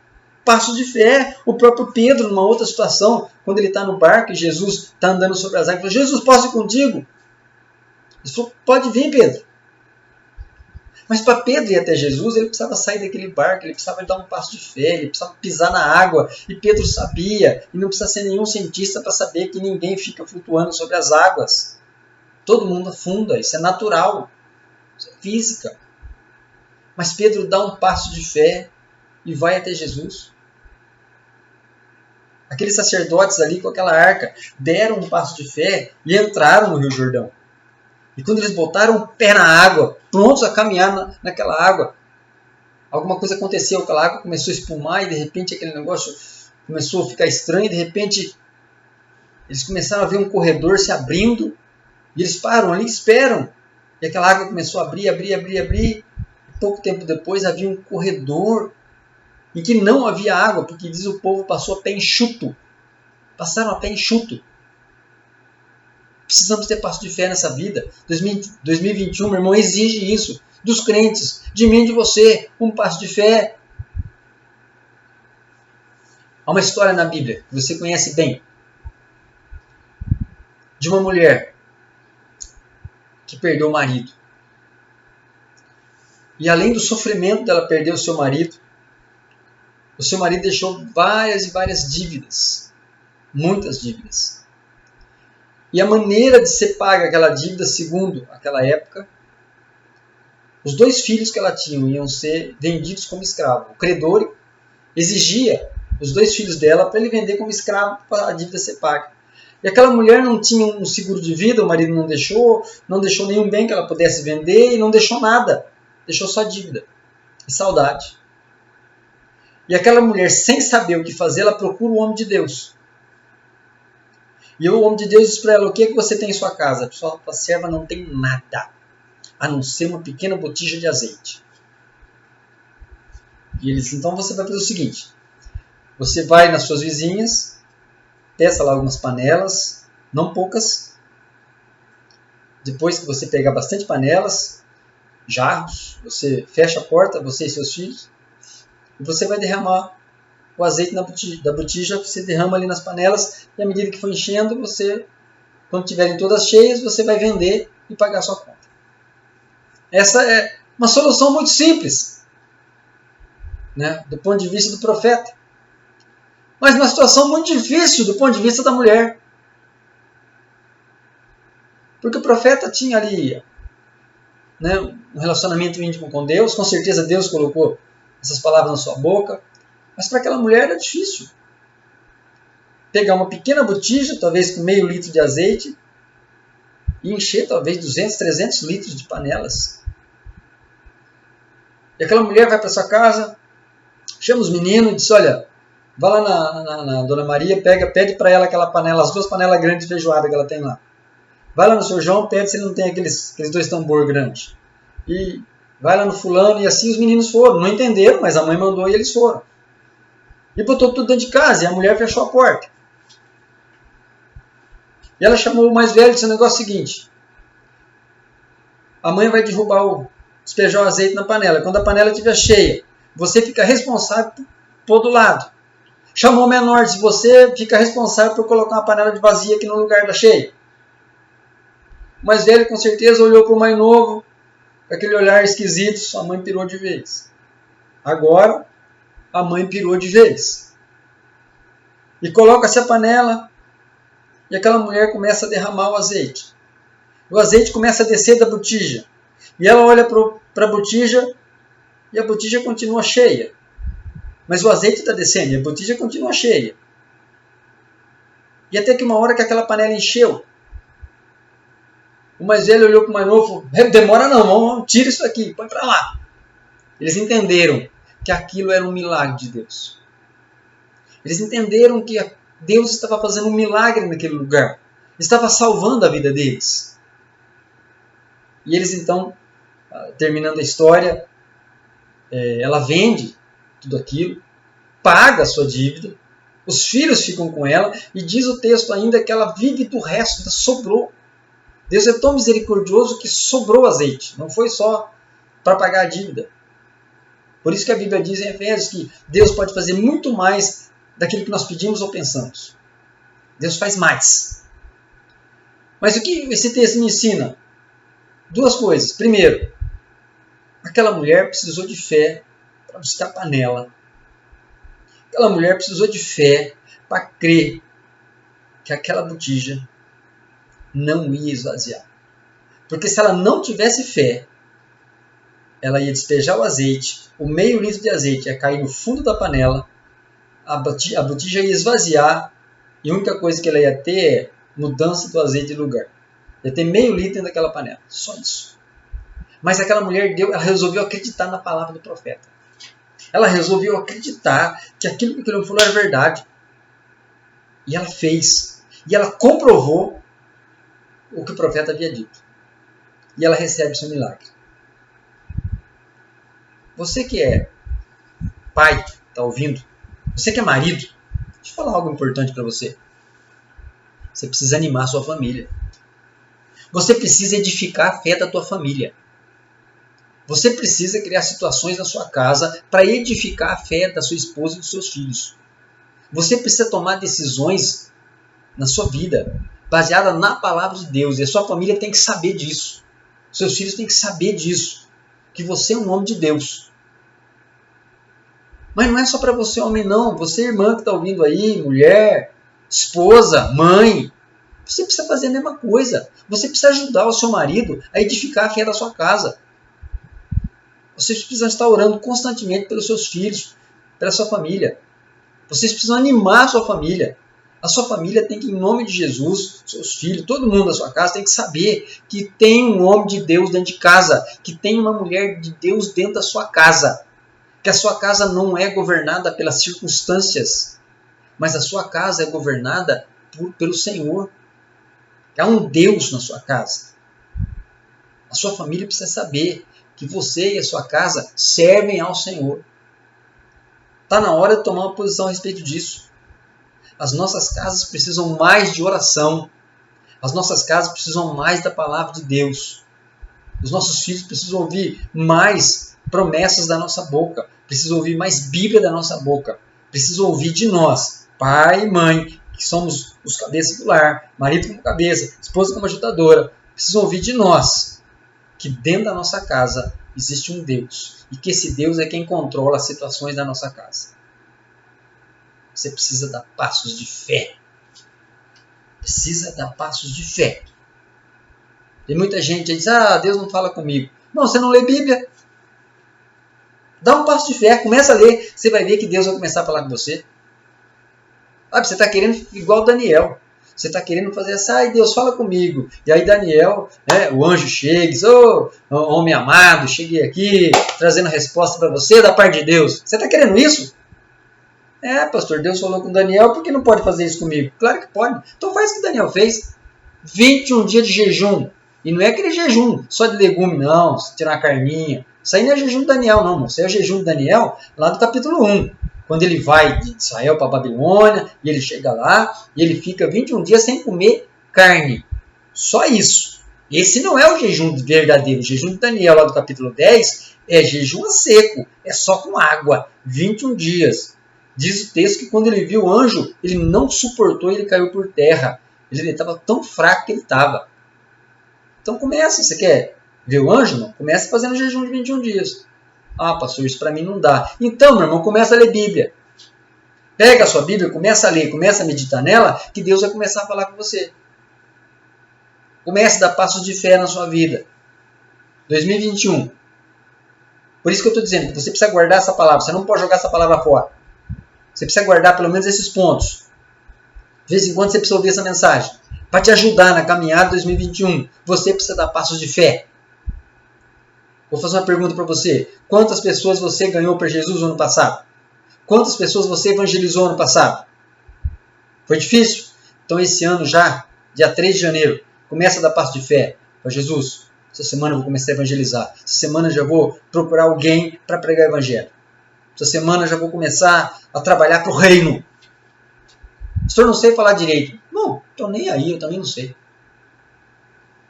Passo de fé. O próprio Pedro, numa outra situação, quando ele está no barco e Jesus está andando sobre as águas, ele falou: Jesus, posso ir contigo? Ele falou: pode vir, Pedro. Mas para Pedro ir até Jesus, ele precisava sair daquele barco, ele precisava dar um passo de fé, ele precisava pisar na água. E Pedro sabia, e não precisa ser nenhum cientista para saber que ninguém fica flutuando sobre as águas. Todo mundo afunda, isso é natural, isso é física. Mas Pedro dá um passo de fé e vai até Jesus. Aqueles sacerdotes ali com aquela arca deram um passo de fé e entraram no Rio Jordão. E quando eles botaram o pé na água, prontos a caminhar naquela água, alguma coisa aconteceu, aquela água começou a espumar e de repente aquele negócio começou a ficar estranho, e de repente eles começaram a ver um corredor se abrindo, e eles param ali, esperam, e aquela água começou a abrir, e pouco tempo depois havia um corredor em que não havia água, porque diz o povo passou a pé enxuto, passaram a pé enxuto. Precisamos ter passo de fé nessa vida. 2021, meu irmão, exige isso dos crentes, de mim e de você, um passo de fé. Há uma história na Bíblia que você conhece bem, de uma mulher que perdeu o marido. E além do sofrimento dela perder o seu marido deixou várias e várias dívidas, muitas dívidas. E a maneira de ser paga aquela dívida, segundo aquela época, os 2 filhos que ela tinha iam ser vendidos como escravo. O credor exigia os 2 filhos dela para ele vender como escravo para a dívida ser paga. E aquela mulher não tinha um seguro de vida, o marido não deixou nenhum bem que ela pudesse vender e não deixou nada. Deixou só dívida e saudade. E aquela mulher, sem saber o que fazer, ela procura o homem de Deus. E o homem de Deus diz para ela: o que é que você tem em sua casa? A serva não tem nada, a não ser uma pequena botija de azeite. E ele diz: então você vai fazer o seguinte, você vai nas suas vizinhas, peça lá algumas panelas, não poucas. Depois que você pegar bastante panelas, jarros, você fecha a porta, você e seus filhos, e você vai derramar o azeite da botija, você derrama ali nas panelas, e à medida que for enchendo, você, quando tiverem todas cheias, você vai vender e pagar a sua conta. Essa é uma solução muito simples, né, do ponto de vista do profeta. Mas uma situação muito difícil do ponto de vista da mulher. Porque o profeta tinha ali, né, um relacionamento íntimo com Deus, com certeza Deus colocou essas palavras na sua boca, mas para aquela mulher era difícil. Pegar uma pequena botija, talvez com meio litro de azeite, e encher talvez 200, 300 litros de panelas. E aquela mulher vai para sua casa, chama os meninos e diz: olha, vai lá na Dona Maria, pede para ela aquela panela, as 2 panelas grandes de feijoada que ela tem lá. Vai lá no Sr. João, pede se ele não tem aqueles 2 tambor grandes. E vai lá no fulano, e assim os meninos foram. Não entenderam, mas a mãe mandou e eles foram. E botou tudo dentro de casa, e a mulher fechou a porta. E ela chamou o mais velho e disse: o negócio é o seguinte, a mãe vai despejar o azeite na panela. Quando a panela estiver cheia, você fica responsável por todo lado. Chamou o menor, disse: você fica responsável por colocar uma panela de vazia aqui no lugar da cheia. O mais velho com certeza olhou para o mais novo, com aquele olhar esquisito, sua mãe pirou de vez. Agora, a mãe pirou de vez. E coloca-se a panela, e aquela mulher começa a derramar o azeite. O azeite começa a descer da botija. E ela olha para a botija, e a botija continua cheia. Mas o azeite está descendo, e a botija continua cheia. E até que uma hora que aquela panela encheu, o mais velho olhou para o mais novo: demora não, tira isso aqui, põe para lá. Eles entenderam que aquilo era um milagre de Deus. Eles entenderam que Deus estava fazendo um milagre naquele lugar. Estava salvando a vida deles. E eles então terminando a história, ela vende tudo aquilo, paga a sua dívida, os filhos ficam com ela, e diz o texto ainda que ela vive do resto, sobrou. Deus é tão misericordioso que sobrou azeite, não foi só para pagar a dívida. Por isso que a Bíblia diz em Efésios que Deus pode fazer muito mais daquilo que nós pedimos ou pensamos. Deus faz mais. Mas o que esse texto me ensina? Duas coisas. Primeiro, aquela mulher precisou de fé para buscar panela. Aquela mulher precisou de fé para crer que aquela botija não ia esvaziar. Porque se ela não tivesse fé, ela ia despejar o azeite, o meio litro de azeite ia cair no fundo da panela, a botija ia esvaziar, e a única coisa que ela ia ter é mudança do azeite de lugar. Ia ter meio litro dentro daquela panela, só isso. Mas aquela mulher ela resolveu acreditar na palavra do profeta. Ela resolveu acreditar que aquilo que ele falou era verdade. E ela fez. E ela comprovou o que o profeta havia dito. E ela recebe o seu milagre. Você que é pai, está ouvindo? Você que é marido, deixa eu falar algo importante para você. Você precisa animar a sua família. Você precisa edificar a fé da tua família. Você precisa criar situações na sua casa para edificar a fé da sua esposa e dos seus filhos. Você precisa tomar decisões na sua vida baseada na palavra de Deus. E a sua família tem que saber disso. Seus filhos têm que saber disso. Que você é um homem de Deus. Mas não é só para você, homem, não. Você, irmã que está ouvindo aí, mulher, esposa, mãe. Você precisa fazer a mesma coisa. Você precisa ajudar o seu marido a edificar a fé da sua casa. Vocês precisam estar orando constantemente pelos seus filhos, pela sua família. Vocês precisam animar a sua família. A sua família tem que, em nome de Jesus, seus filhos, todo mundo da sua casa tem que saber que tem um homem de Deus dentro de casa, que tem uma mulher de Deus dentro da sua casa, que a sua casa não é governada pelas circunstâncias, mas a sua casa é governada pelo Senhor. Há um Deus na sua casa. A sua família precisa saber que você e a sua casa servem ao Senhor. Está na hora de tomar uma posição a respeito disso. As nossas casas precisam mais de oração. As nossas casas precisam mais da palavra de Deus. Os nossos filhos precisam ouvir mais promessas da nossa boca. Precisam ouvir mais Bíblia da nossa boca. Precisam ouvir de nós, pai e mãe, que somos os cabeças do lar, marido como cabeça, esposa como ajudadora. Precisam ouvir de nós que dentro da nossa casa existe um Deus. E que esse Deus é quem controla as situações da nossa casa. Você precisa dar passos de fé. Precisa dar passos de fé. Tem muita gente que diz, Deus não fala comigo. Não, você não lê Bíblia. Dá um passo de fé, começa a ler. Você vai ver que Deus vai começar a falar com você. Você está querendo igual Daniel. Você está querendo fazer essa, Deus fala comigo. E aí Daniel, o anjo chega, diz, homem amado, cheguei aqui, trazendo a resposta para você da parte de Deus. Você está querendo isso? Pastor, Deus falou com Daniel, por que não pode fazer isso comigo? Claro que pode. Então faz o que Daniel fez. 21 dias de jejum. E não é aquele jejum só de legume, não, tirar uma carninha. Isso aí não é jejum de Daniel, não. Isso aí é o jejum de Daniel lá do capítulo 1. Quando ele vai de Israel para a Babilônia, e ele chega lá, e ele fica 21 dias sem comer carne. Só isso. Esse não é o jejum verdadeiro. O jejum de Daniel, lá do capítulo 10, é jejum a seco. É só com água. 21 dias. Diz o texto que quando ele viu o anjo, ele não suportou e ele caiu por terra. Ele estava tão fraco que ele estava. Então começa. Você quer ver o anjo? Não? Começa fazendo jejum de 21 dias. Pastor, isso para mim não dá. Então, meu irmão, começa a ler Bíblia. Pega a sua Bíblia, começa a ler, começa a meditar nela, que Deus vai começar a falar com você. Comece a dar passos de fé na sua vida. 2021. Por isso que eu estou dizendo que você precisa guardar essa palavra. Você não pode jogar essa palavra fora. Você precisa guardar pelo menos esses pontos. De vez em quando você precisa ouvir essa mensagem. Para te ajudar na caminhada 2021. Você precisa dar passos de fé. Vou fazer uma pergunta para você. Quantas pessoas você ganhou para Jesus no ano passado? Quantas pessoas você evangelizou no ano passado? Foi difícil? Então esse ano já, dia 3 de janeiro, começa a dar passo de fé. Para Jesus, Essa semana eu vou começar a evangelizar. Essa semana eu já vou procurar alguém para pregar o evangelho. Essa semana eu já vou começar a trabalhar para o reino. Pastor, não sei falar direito. Não, estou nem aí, eu também não sei.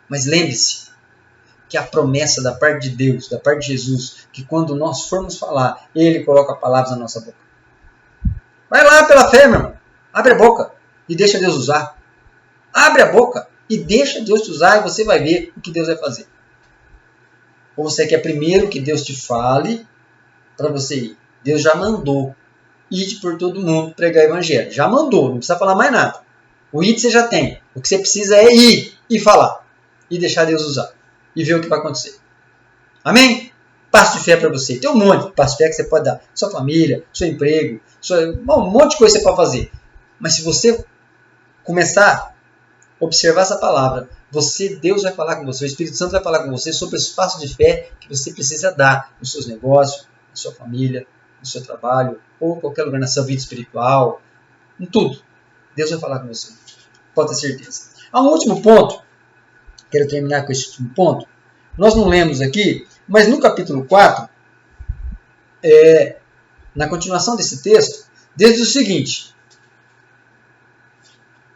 Mas lembre-se que a promessa da parte de Deus, da parte de Jesus, que quando nós formos falar, Ele coloca palavras na nossa boca. Vai lá pela fé, meu irmão. Abre a boca e deixa Deus usar. Abre a boca e deixa Deus te usar e você vai ver o que Deus vai fazer. Ou você quer primeiro que Deus te fale para você ir? Deus já mandou. Ide por todo mundo pregar o evangelho. Já mandou, não precisa falar mais nada. O ide você já tem. O que você precisa é ir e falar. E deixar Deus usar. E ver o que vai acontecer. Amém? Passo de fé para você. Tem um monte de passo de fé que você pode dar. Sua família, seu emprego, um monte de coisa que você pode fazer. Mas se você começar a observar essa palavra, Deus vai falar com você, o Espírito Santo vai falar com você sobre os passos de fé que você precisa dar nos seus negócios, na sua família, no seu trabalho, ou em qualquer lugar na sua vida espiritual, em tudo. Deus vai falar com você. Pode ter certeza. Há um último ponto. Quero terminar com esse último ponto. Nós não lemos aqui, mas no capítulo 4, na continuação desse texto, diz o seguinte: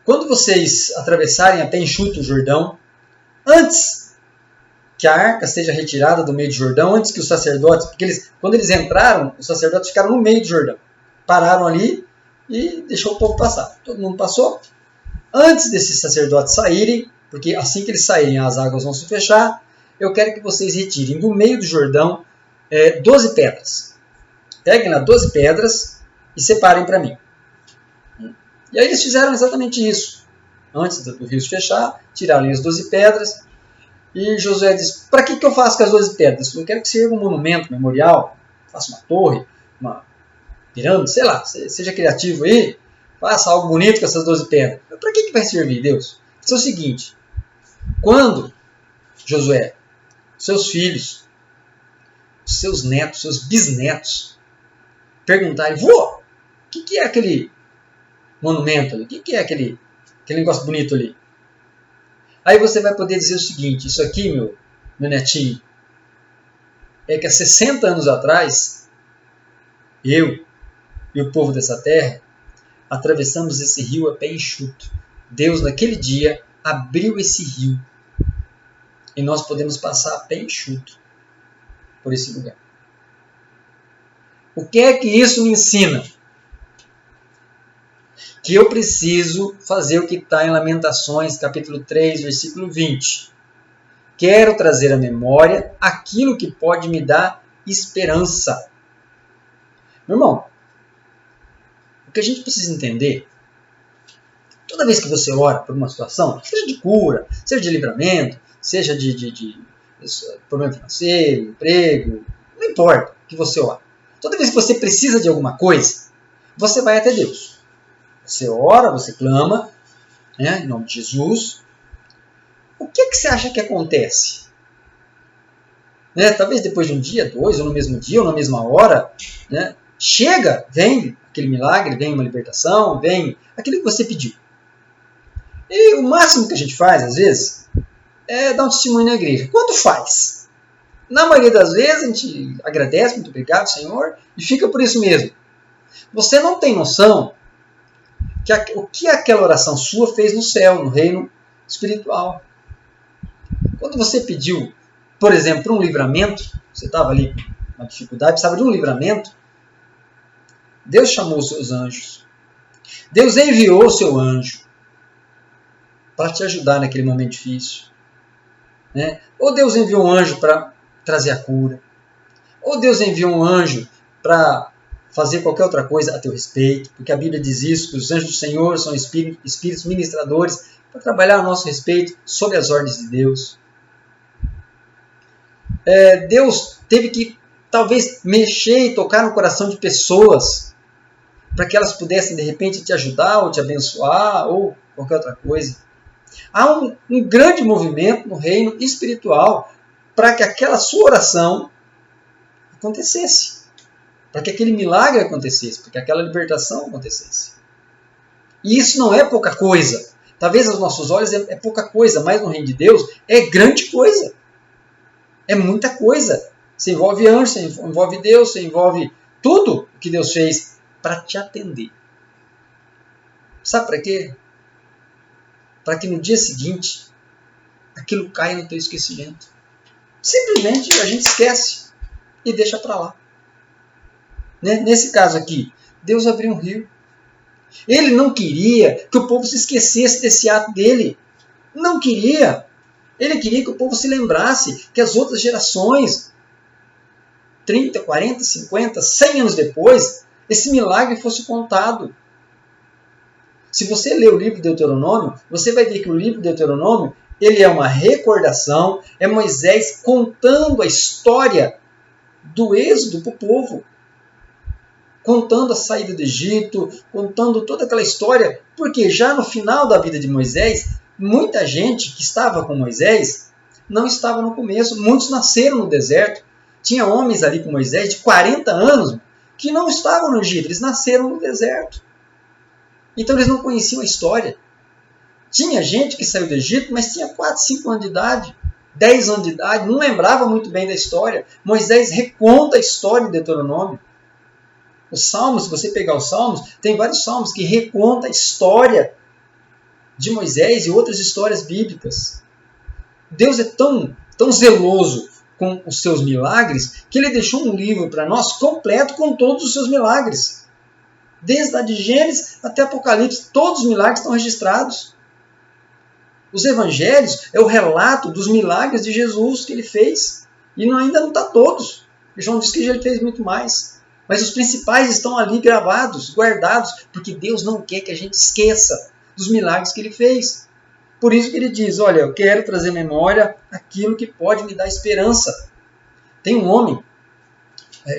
quando vocês atravessarem a pé enxuto o Jordão, antes que a arca seja retirada do meio do Jordão, antes que os sacerdotes, porque quando eles entraram, os sacerdotes ficaram no meio do Jordão, pararam ali e deixou o povo passar. Todo mundo passou. Antes desses sacerdotes saírem, porque assim que eles saírem as águas vão se fechar, eu quero que vocês retirem do meio do Jordão 12 pedras. Peguem lá 12 pedras e separem para mim. E aí eles fizeram exatamente isso. Antes do rio se fechar, tiraram as 12 pedras. E Josué disse: para que eu faço com as 12 pedras? Eu quero que sirva um monumento, memorial, faça uma torre, uma pirâmide, sei lá, seja criativo aí, faça algo bonito com essas 12 pedras. Para que vai servir, Deus? Isso é o seguinte: quando Josué, seus filhos, seus netos, seus bisnetos perguntarem: vô, o que é aquele monumento ali? O que é aquele negócio bonito ali? Aí você vai poder dizer o seguinte: isso aqui, meu netinho, é que há 60 anos atrás, eu e o povo dessa terra atravessamos esse rio a pé enxuto. Deus, naquele dia, abriu esse rio e nós podemos passar a pé enxuto por esse lugar. O que é que isso me ensina? Que eu preciso fazer o que está em Lamentações, capítulo 3, versículo 20. Quero trazer à memória aquilo que pode me dar esperança. Meu irmão, o que a gente precisa entender, toda vez que você ora por uma situação, seja de cura, seja de livramento, seja de problema financeiro, emprego, não importa o que você ora. Toda vez que você precisa de alguma coisa, você vai até Deus. Você ora, você clama, em nome de Jesus. O que você acha que acontece? Talvez depois de um dia, 2, ou no mesmo dia, ou na mesma hora, chega, vem aquele milagre, vem uma libertação, vem aquilo que você pediu. E o máximo que a gente faz, às vezes, é dar um testemunho na igreja. Quando faz? Na maioria das vezes, a gente agradece, muito obrigado, Senhor, e fica por isso mesmo. Você não tem noção o que aquela oração sua fez no céu, no reino espiritual. Quando você pediu, por exemplo, um livramento, você estava ali com uma dificuldade, precisava de um livramento, Deus chamou os seus anjos. Deus enviou o seu anjo para te ajudar naquele momento difícil. Ou Deus enviou um anjo para trazer a cura. Ou Deus enviou um anjo para fazer qualquer outra coisa a teu respeito, porque a Bíblia diz isso, que os anjos do Senhor são espíritos ministradores para trabalhar a nosso respeito sob as ordens de Deus. Deus teve que talvez mexer e tocar no coração de pessoas para que elas pudessem de repente te ajudar ou te abençoar ou qualquer outra coisa. Há um grande movimento no reino espiritual para que aquela sua oração acontecesse. Para que aquele milagre acontecesse, para que aquela libertação acontecesse. E isso não é pouca coisa. Talvez aos nossos olhos é pouca coisa, mas no reino de Deus é grande coisa. É muita coisa. Você envolve anjos, você envolve Deus, você envolve tudo o que Deus fez para te atender. Sabe para quê? Para que no dia seguinte aquilo caia no teu esquecimento. Simplesmente a gente esquece e deixa para lá. Nesse caso aqui, Deus abriu um rio. Ele não queria que o povo se esquecesse desse ato dele. Não queria. Ele queria que o povo se lembrasse que as outras gerações, 30, 40, 50, 100 anos depois, esse milagre fosse contado. Se você ler o livro de Deuteronômio, você vai ver que o livro de Deuteronômio ele é uma recordação, é Moisés contando a história do êxodo para o povo. Contando a saída do Egito, contando toda aquela história, porque já no final da vida de Moisés, muita gente que estava com Moisés não estava no começo, muitos nasceram no deserto. Tinha homens ali com Moisés de 40 anos que não estavam no Egito, eles nasceram no deserto. Então eles não conheciam a história. Tinha gente que saiu do Egito, mas tinha 4, 5 anos de idade, 10 anos de idade, não lembrava muito bem da história. Moisés reconta a história de Deuteronômio. Os Salmos, se você pegar os Salmos, tem vários Salmos que recontam a história de Moisés e outras histórias bíblicas. Deus é tão zeloso com os seus milagres que ele deixou um livro para nós completo com todos os seus milagres. Desde a de Gênesis até Apocalipse, todos os milagres estão registrados. Os evangelhos é o relato dos milagres de Jesus que ele fez. E ainda não está todos. João diz que ele fez muito mais. Mas os principais estão ali gravados, guardados, porque Deus não quer que a gente esqueça dos milagres que ele fez. Por isso que ele diz, olha, eu quero trazer à memória aquilo que pode me dar esperança. Tem um homem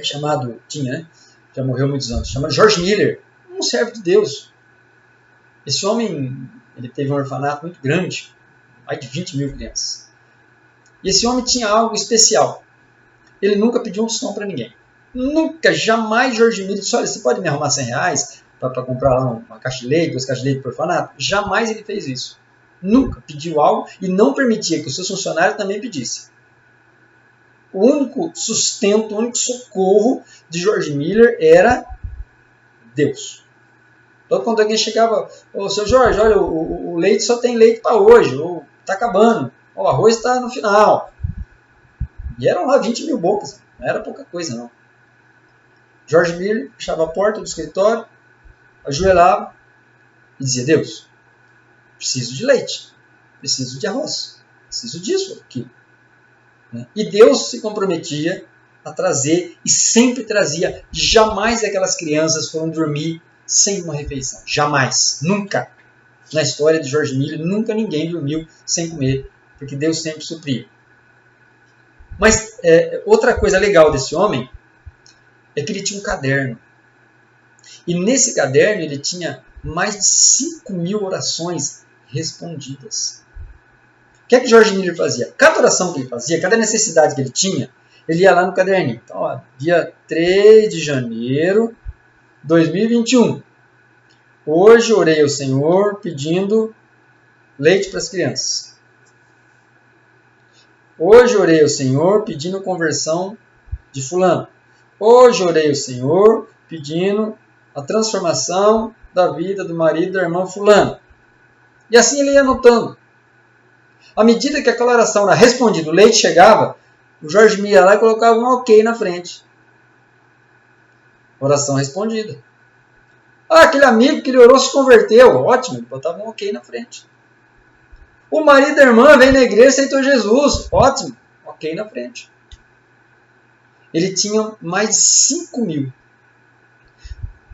já morreu há muitos anos, chamado George Miller, um servo de Deus. Esse homem ele teve um orfanato muito grande, mais de 20 mil crianças. E esse homem tinha algo especial. Ele nunca pediu um tostão para ninguém. Nunca, jamais George Miller disse, olha, você pode me arrumar R$100 para comprar lá uma caixa de leite, 2 caixas de leite para o orfanato? Jamais ele fez isso. Nunca pediu algo e não permitia que os seus funcionários também pedissem. O único sustento, o único socorro de George Miller era Deus. Então quando alguém chegava, seu Jorge, olha, o leite só tem leite para hoje, ou está acabando, o arroz está no final. E eram lá 20 mil bocas, não era pouca coisa não. George Miller fechava a porta do escritório, ajoelhava e dizia, Deus, preciso de leite, preciso de arroz, preciso disso, aquilo. E Deus se comprometia a trazer e sempre trazia. Jamais aquelas crianças foram dormir sem uma refeição. Jamais. Nunca. Na história de George Miller, nunca ninguém dormiu sem comer, porque Deus sempre supria. Mas outra coisa legal desse homem é que ele tinha um caderno. E nesse caderno ele tinha mais de 5 mil orações respondidas. O que é que George Miller fazia? Cada oração que ele fazia, cada necessidade que ele tinha, ele ia lá no caderninho. Então, dia 3 de janeiro de 2021. Hoje orei ao Senhor pedindo leite para as crianças. Hoje orei ao Senhor pedindo conversão de fulano. Hoje orei ao Senhor pedindo a transformação da vida do marido da irmã fulano. E assim ele ia anotando. À medida que aquela oração era respondida, o leite chegava, o George Miller ia lá e colocava um ok na frente. Oração respondida. Aquele amigo que ele orou se converteu. Ótimo, ele botava um ok na frente. O marido da irmã veio na igreja e aceitou Jesus. Ótimo, ok na frente. Ele tinha mais de 5 mil.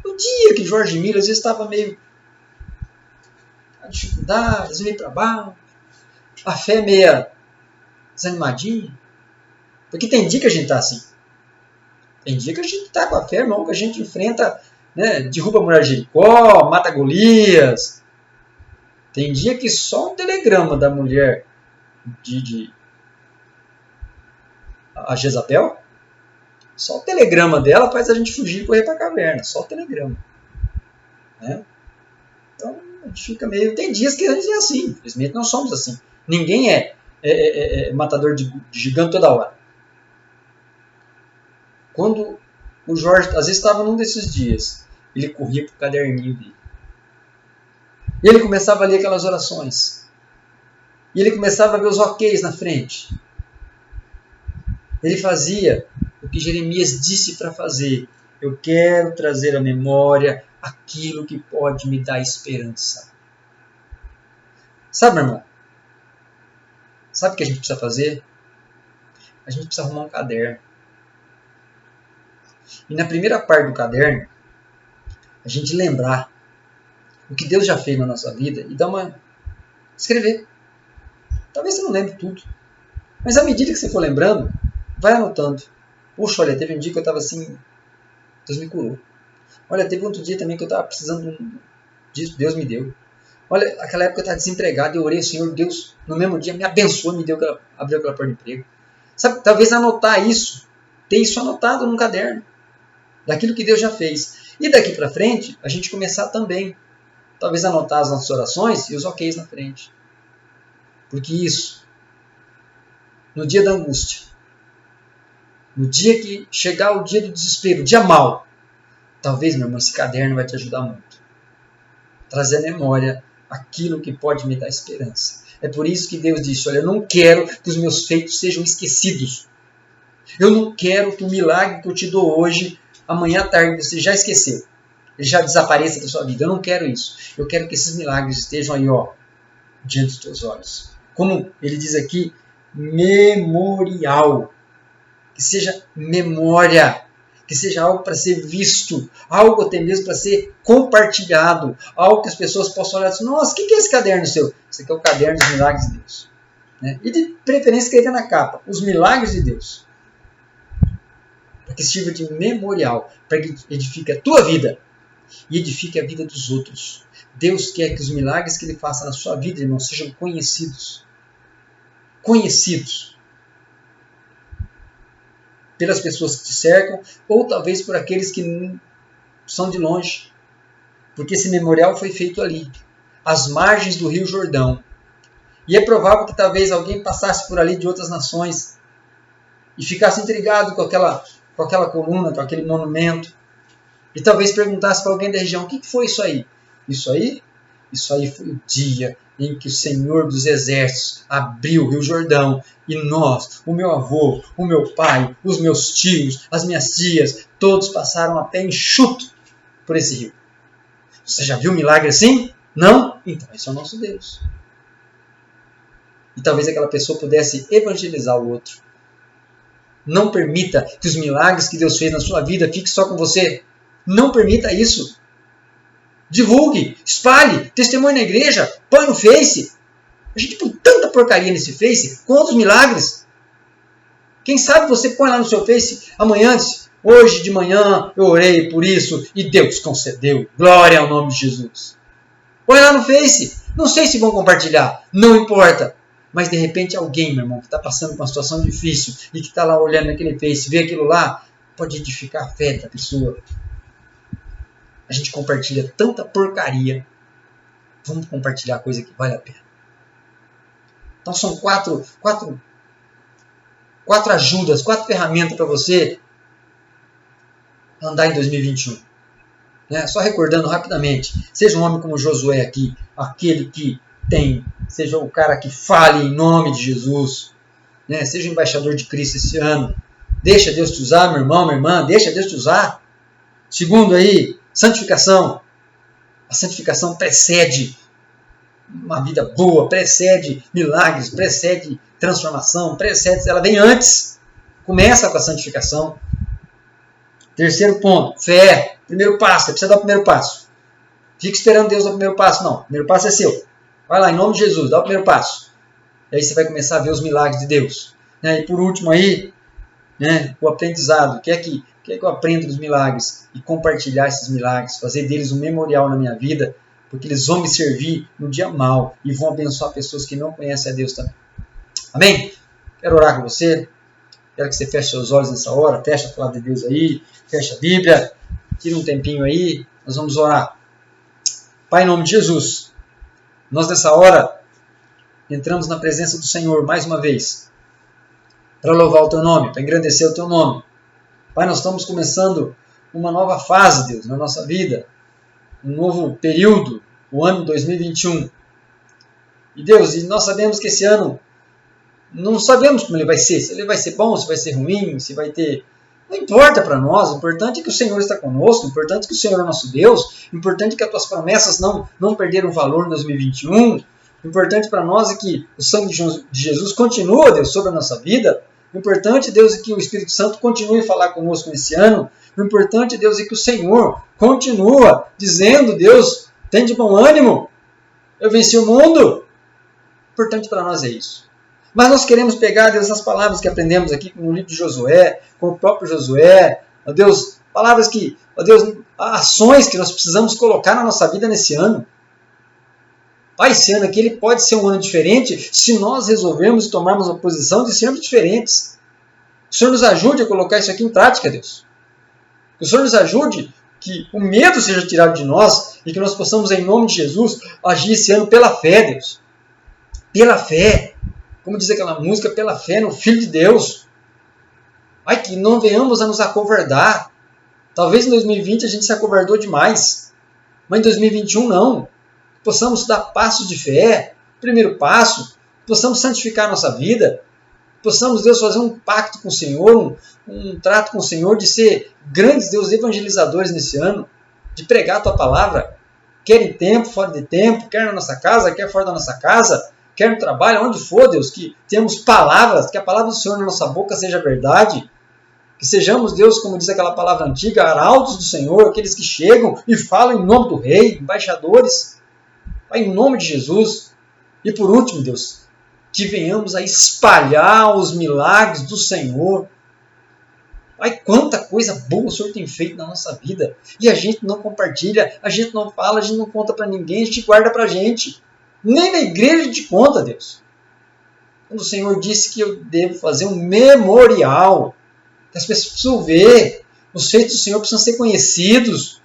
No dia que George Miller às vezes estava meio a dificuldade, às vezes meio para baixo, a fé meia desanimadinha. Porque tem dia que a gente está assim. Tem dia que a gente está com a fé, irmão, que a gente enfrenta, derruba a mulher de Jericó, mata Golias. Tem dia que só um telegrama da mulher a Jezabel, só o telegrama dela faz a gente fugir e correr para a caverna. Só o telegrama. Então a gente fica meio... Tem dias que a gente é assim. Infelizmente nós somos assim. Ninguém é matador de gigante toda hora. Quando o Jorge, às vezes estava num desses dias, ele corria para o caderninho dele. E ele começava a ler aquelas orações. E ele começava a ver os ok's na frente. Ele fazia o que Jeremias disse para fazer. Eu quero trazer à memória aquilo que pode me dar esperança. Sabe, meu irmão? Sabe o que a gente precisa fazer? A gente precisa arrumar um caderno. E na primeira parte do caderno, a gente lembrar o que Deus já fez na nossa vida e dar uma... escrever. Talvez você não lembre tudo. Mas à medida que você for lembrando, vai anotando. Puxa, olha, teve um dia que eu estava assim... Deus me curou. Olha, teve outro dia também que eu estava precisando disso, Deus me deu. Olha, aquela época eu estava desempregado e eu orei, Senhor, Deus, no mesmo dia me abençoou, me deu abriu aquela porta de emprego. Sabe, talvez anotar isso, ter isso anotado num caderno, daquilo que Deus já fez. E daqui para frente, a gente começar também, talvez anotar as nossas orações e os ok's na frente. Porque isso, no dia da angústia, no dia que chegar o dia do desespero, o dia mau, talvez, meu irmão, esse caderno vai te ajudar muito. Trazer à memória aquilo que pode me dar esperança. É por isso que Deus disse, olha, eu não quero que os meus feitos sejam esquecidos. Eu não quero que o milagre que eu te dou hoje, amanhã à tarde você já esqueceu. Ele já desapareça da sua vida. Eu não quero isso. Eu quero que esses milagres estejam aí, ó, diante dos teus olhos. Como ele diz aqui, memorial. Que seja memória. Que seja algo para ser visto, algo até mesmo para ser compartilhado, algo que as pessoas possam olhar e dizer, nossa, o que é esse caderno seu? Esse aqui é o caderno dos milagres de Deus. Né? E de preferência escrever na capa, os milagres de Deus. Para que sirva de memorial, para que edifique a tua vida e edifique a vida dos outros. Deus quer que os milagres que Ele faça na sua vida, irmão, sejam conhecidos. Conhecidos. Pelas pessoas que te cercam, ou talvez por aqueles que são de longe. Porque esse memorial foi feito ali, às margens do Rio Jordão. E é provável que talvez alguém passasse por ali de outras nações e ficasse intrigado com aquela coluna, com aquele monumento. E talvez perguntasse para alguém da região, o que foi isso aí? Isso aí foi o dia em que o Senhor dos Exércitos abriu o Rio Jordão e nós, o meu avô, o meu pai, os meus tios, as minhas tias, todos passaram a pé enxuto por esse rio. Você já viu um milagre assim? Não? Então esse é o nosso Deus. E talvez aquela pessoa pudesse evangelizar o outro. Não permita que os milagres que Deus fez na sua vida fiquem só com você. Não permita isso. Divulgue, espalhe, testemunhe na igreja, põe no Face. A gente põe tanta porcaria nesse Face, com outros milagres. Quem sabe você põe lá no seu Face amanhã, hoje de manhã eu orei por isso e Deus concedeu. Glória ao nome de Jesus. Põe lá no Face. Não sei se vão compartilhar, não importa. Mas de repente alguém, meu irmão, que está passando por uma situação difícil e que está lá olhando naquele Face, vê aquilo lá, pode edificar a fé da pessoa. A gente compartilha tanta porcaria. Vamos compartilhar coisa que vale a pena. Então são quatro ajudas, 4 ferramentas para você andar em 2021. Né? Só recordando rapidamente. Seja um homem como Josué aqui, aquele que seja o cara que fale em nome de Jesus. Né? Seja embaixador de Cristo esse ano. Deixa Deus te usar, meu irmão, minha irmã. Deixa Deus te usar. Segundo aí, santificação. A santificação precede uma vida boa, precede milagres, precede transformação, ela vem antes. Começa com a santificação. Terceiro ponto, fé. Primeiro passo, você precisa dar o primeiro passo. Fica esperando Deus dar o primeiro passo, não. O primeiro passo é seu. Vai lá, em nome de Jesus, dá o primeiro passo. E aí você vai começar a ver os milagres de Deus. E por último aí, o aprendizado. O que é que eu aprendo dos milagres? E compartilhar esses milagres, fazer deles um memorial na minha vida, porque eles vão me servir no dia mau e vão abençoar pessoas que não conhecem a Deus também. Amém? Quero orar com você. Quero que você feche seus olhos nessa hora. Fecha a palavra de Deus aí. Fecha a Bíblia. Tira um tempinho aí. Nós vamos orar. Pai, em nome de Jesus, nós nessa hora entramos na presença do Senhor mais uma vez para louvar o Teu nome, para engrandecer o Teu nome. Pai, nós estamos começando uma nova fase, Deus, na nossa vida. Um novo período, o ano 2021. E Deus, e nós sabemos que esse ano, não sabemos como ele vai ser. Se ele vai ser bom, se vai ser ruim, se vai ter... Não importa para nós, o importante é que o Senhor está conosco, o importante é que o Senhor é nosso Deus, o importante é que as tuas promessas não perderam valor em 2021, o importante para nós é que o sangue de Jesus continua, Deus, sobre a nossa vida, o importante, Deus, é que o Espírito Santo continue a falar conosco nesse ano, o importante, Deus, é que o Senhor continua dizendo, Deus, tem de bom ânimo, eu venci o mundo, o importante para nós é isso. Mas nós queremos pegar, Deus, as palavras que aprendemos aqui no livro de Josué, com o próprio Josué, ó Deus, palavras que, ó Deus, ações que nós precisamos colocar na nossa vida nesse ano. Pai, esse ano aqui ele pode ser um ano diferente se nós resolvermos tomarmos a posição de sermos diferentes. O Senhor nos ajude a colocar isso aqui em prática, Deus. Que o Senhor nos ajude que o medo seja tirado de nós e que nós possamos, em nome de Jesus, agir esse ano pela fé, Deus. Pela fé. Como diz aquela música, pela fé no Filho de Deus. Ai, que não venhamos a nos acovardar. Talvez em 2020 a gente se acovardou demais. Mas em 2021 não. Possamos dar passos de fé. Primeiro passo. Possamos santificar a nossa vida. Possamos, Deus, fazer um pacto com o Senhor. Um trato com o Senhor de ser grandes, Deus, evangelizadores nesse ano. De pregar a tua palavra. Quer em tempo, fora de tempo. Quer na nossa casa, quer fora da nossa casa. Quer no trabalho, onde for, Deus, que temos palavras, que a palavra do Senhor na nossa boca seja verdade, que sejamos, Deus, como diz aquela palavra antiga, arautos do Senhor, aqueles que chegam e falam em nome do Rei, embaixadores, Pai, em nome de Jesus. E por último, Deus, que venhamos a espalhar os milagres do Senhor. Pai, quanta coisa boa o Senhor tem feito na nossa vida, e a gente não compartilha, a gente não fala, a gente não conta para ninguém, a gente guarda para a gente. Nem na igreja te conta, Deus. Quando o Senhor disse que eu devo fazer um memorial, que as pessoas precisam ver, os feitos do Senhor precisam ser conhecidos.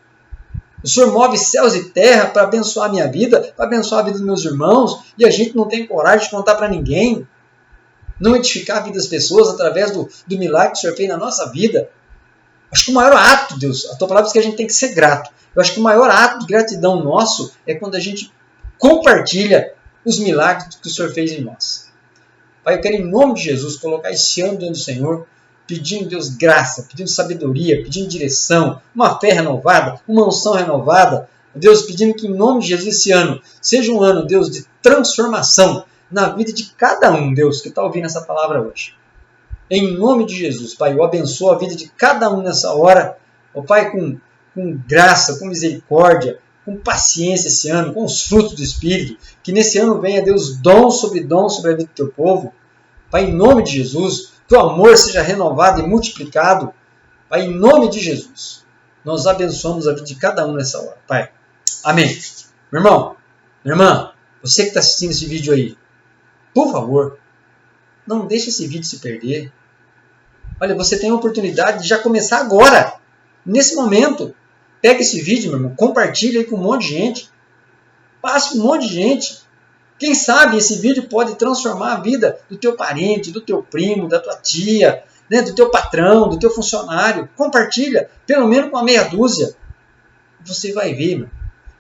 O Senhor move céus e terra para abençoar a minha vida, para abençoar a vida dos meus irmãos, e a gente não tem coragem de contar para ninguém. Não edificar a vida das pessoas através do milagre que o Senhor fez na nossa vida. Acho que o maior ato, Deus, a tua palavra diz que a gente tem que ser grato. Eu acho que o maior ato de gratidão nosso é quando a gente compartilha os milagres que o Senhor fez em nós. Pai, eu quero em nome de Jesus colocar esse ano diante do Senhor, pedindo, Deus, graça, pedindo sabedoria, pedindo direção, uma fé renovada, uma unção renovada. Deus, pedindo que em nome de Jesus esse ano seja um ano, Deus, de transformação na vida de cada um, Deus, que está ouvindo essa palavra hoje. Em nome de Jesus, Pai, eu abençoo a vida de cada um nessa hora, ó Pai, com graça, com misericórdia, com paciência esse ano, com os frutos do Espírito, que nesse ano venha, Deus, dom sobre a vida do teu povo. Pai, em nome de Jesus, que o amor seja renovado e multiplicado. Pai, em nome de Jesus, nós abençoamos a vida de cada um nessa hora. Pai, amém. Meu irmão, minha irmã, você que está assistindo esse vídeo aí, por favor, não deixe esse vídeo se perder. Olha, você tem a oportunidade de já começar agora, nesse momento. Pega esse vídeo, meu irmão, compartilha aí com um monte de gente. Passa com um monte de gente. Quem sabe esse vídeo pode transformar a vida do teu parente, do teu primo, da tua tia, né, do teu patrão, do teu funcionário. Compartilha, pelo menos com uma meia dúzia. Você vai ver, meu,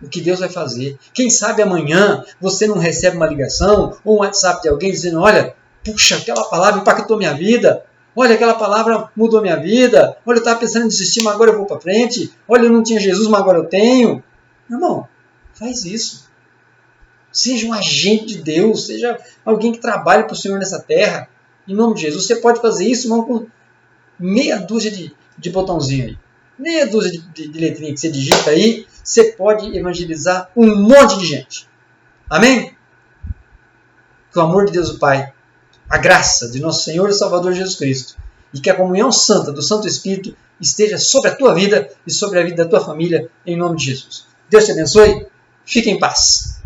o que Deus vai fazer. Quem sabe amanhã você não recebe uma ligação ou um WhatsApp de alguém dizendo, olha, puxa, aquela palavra impactou minha vida. Olha, aquela palavra mudou minha vida. Olha, eu estava pensando em desistir, mas agora eu vou para frente. Olha, eu não tinha Jesus, mas agora eu tenho. Irmão, faz isso. Seja um agente de Deus. Seja alguém que trabalhe para o Senhor nessa terra. Em nome de Jesus. Você pode fazer isso, irmão, com meia dúzia de botãozinho aí. Meia dúzia de letrinha que você digita aí. Você pode evangelizar um monte de gente. Amém? Que o amor de Deus o Pai, a graça de nosso Senhor e Salvador Jesus Cristo e que a comunhão santa do Santo Espírito esteja sobre a tua vida e sobre a vida da tua família, em nome de Jesus. Deus te abençoe. Fique em paz.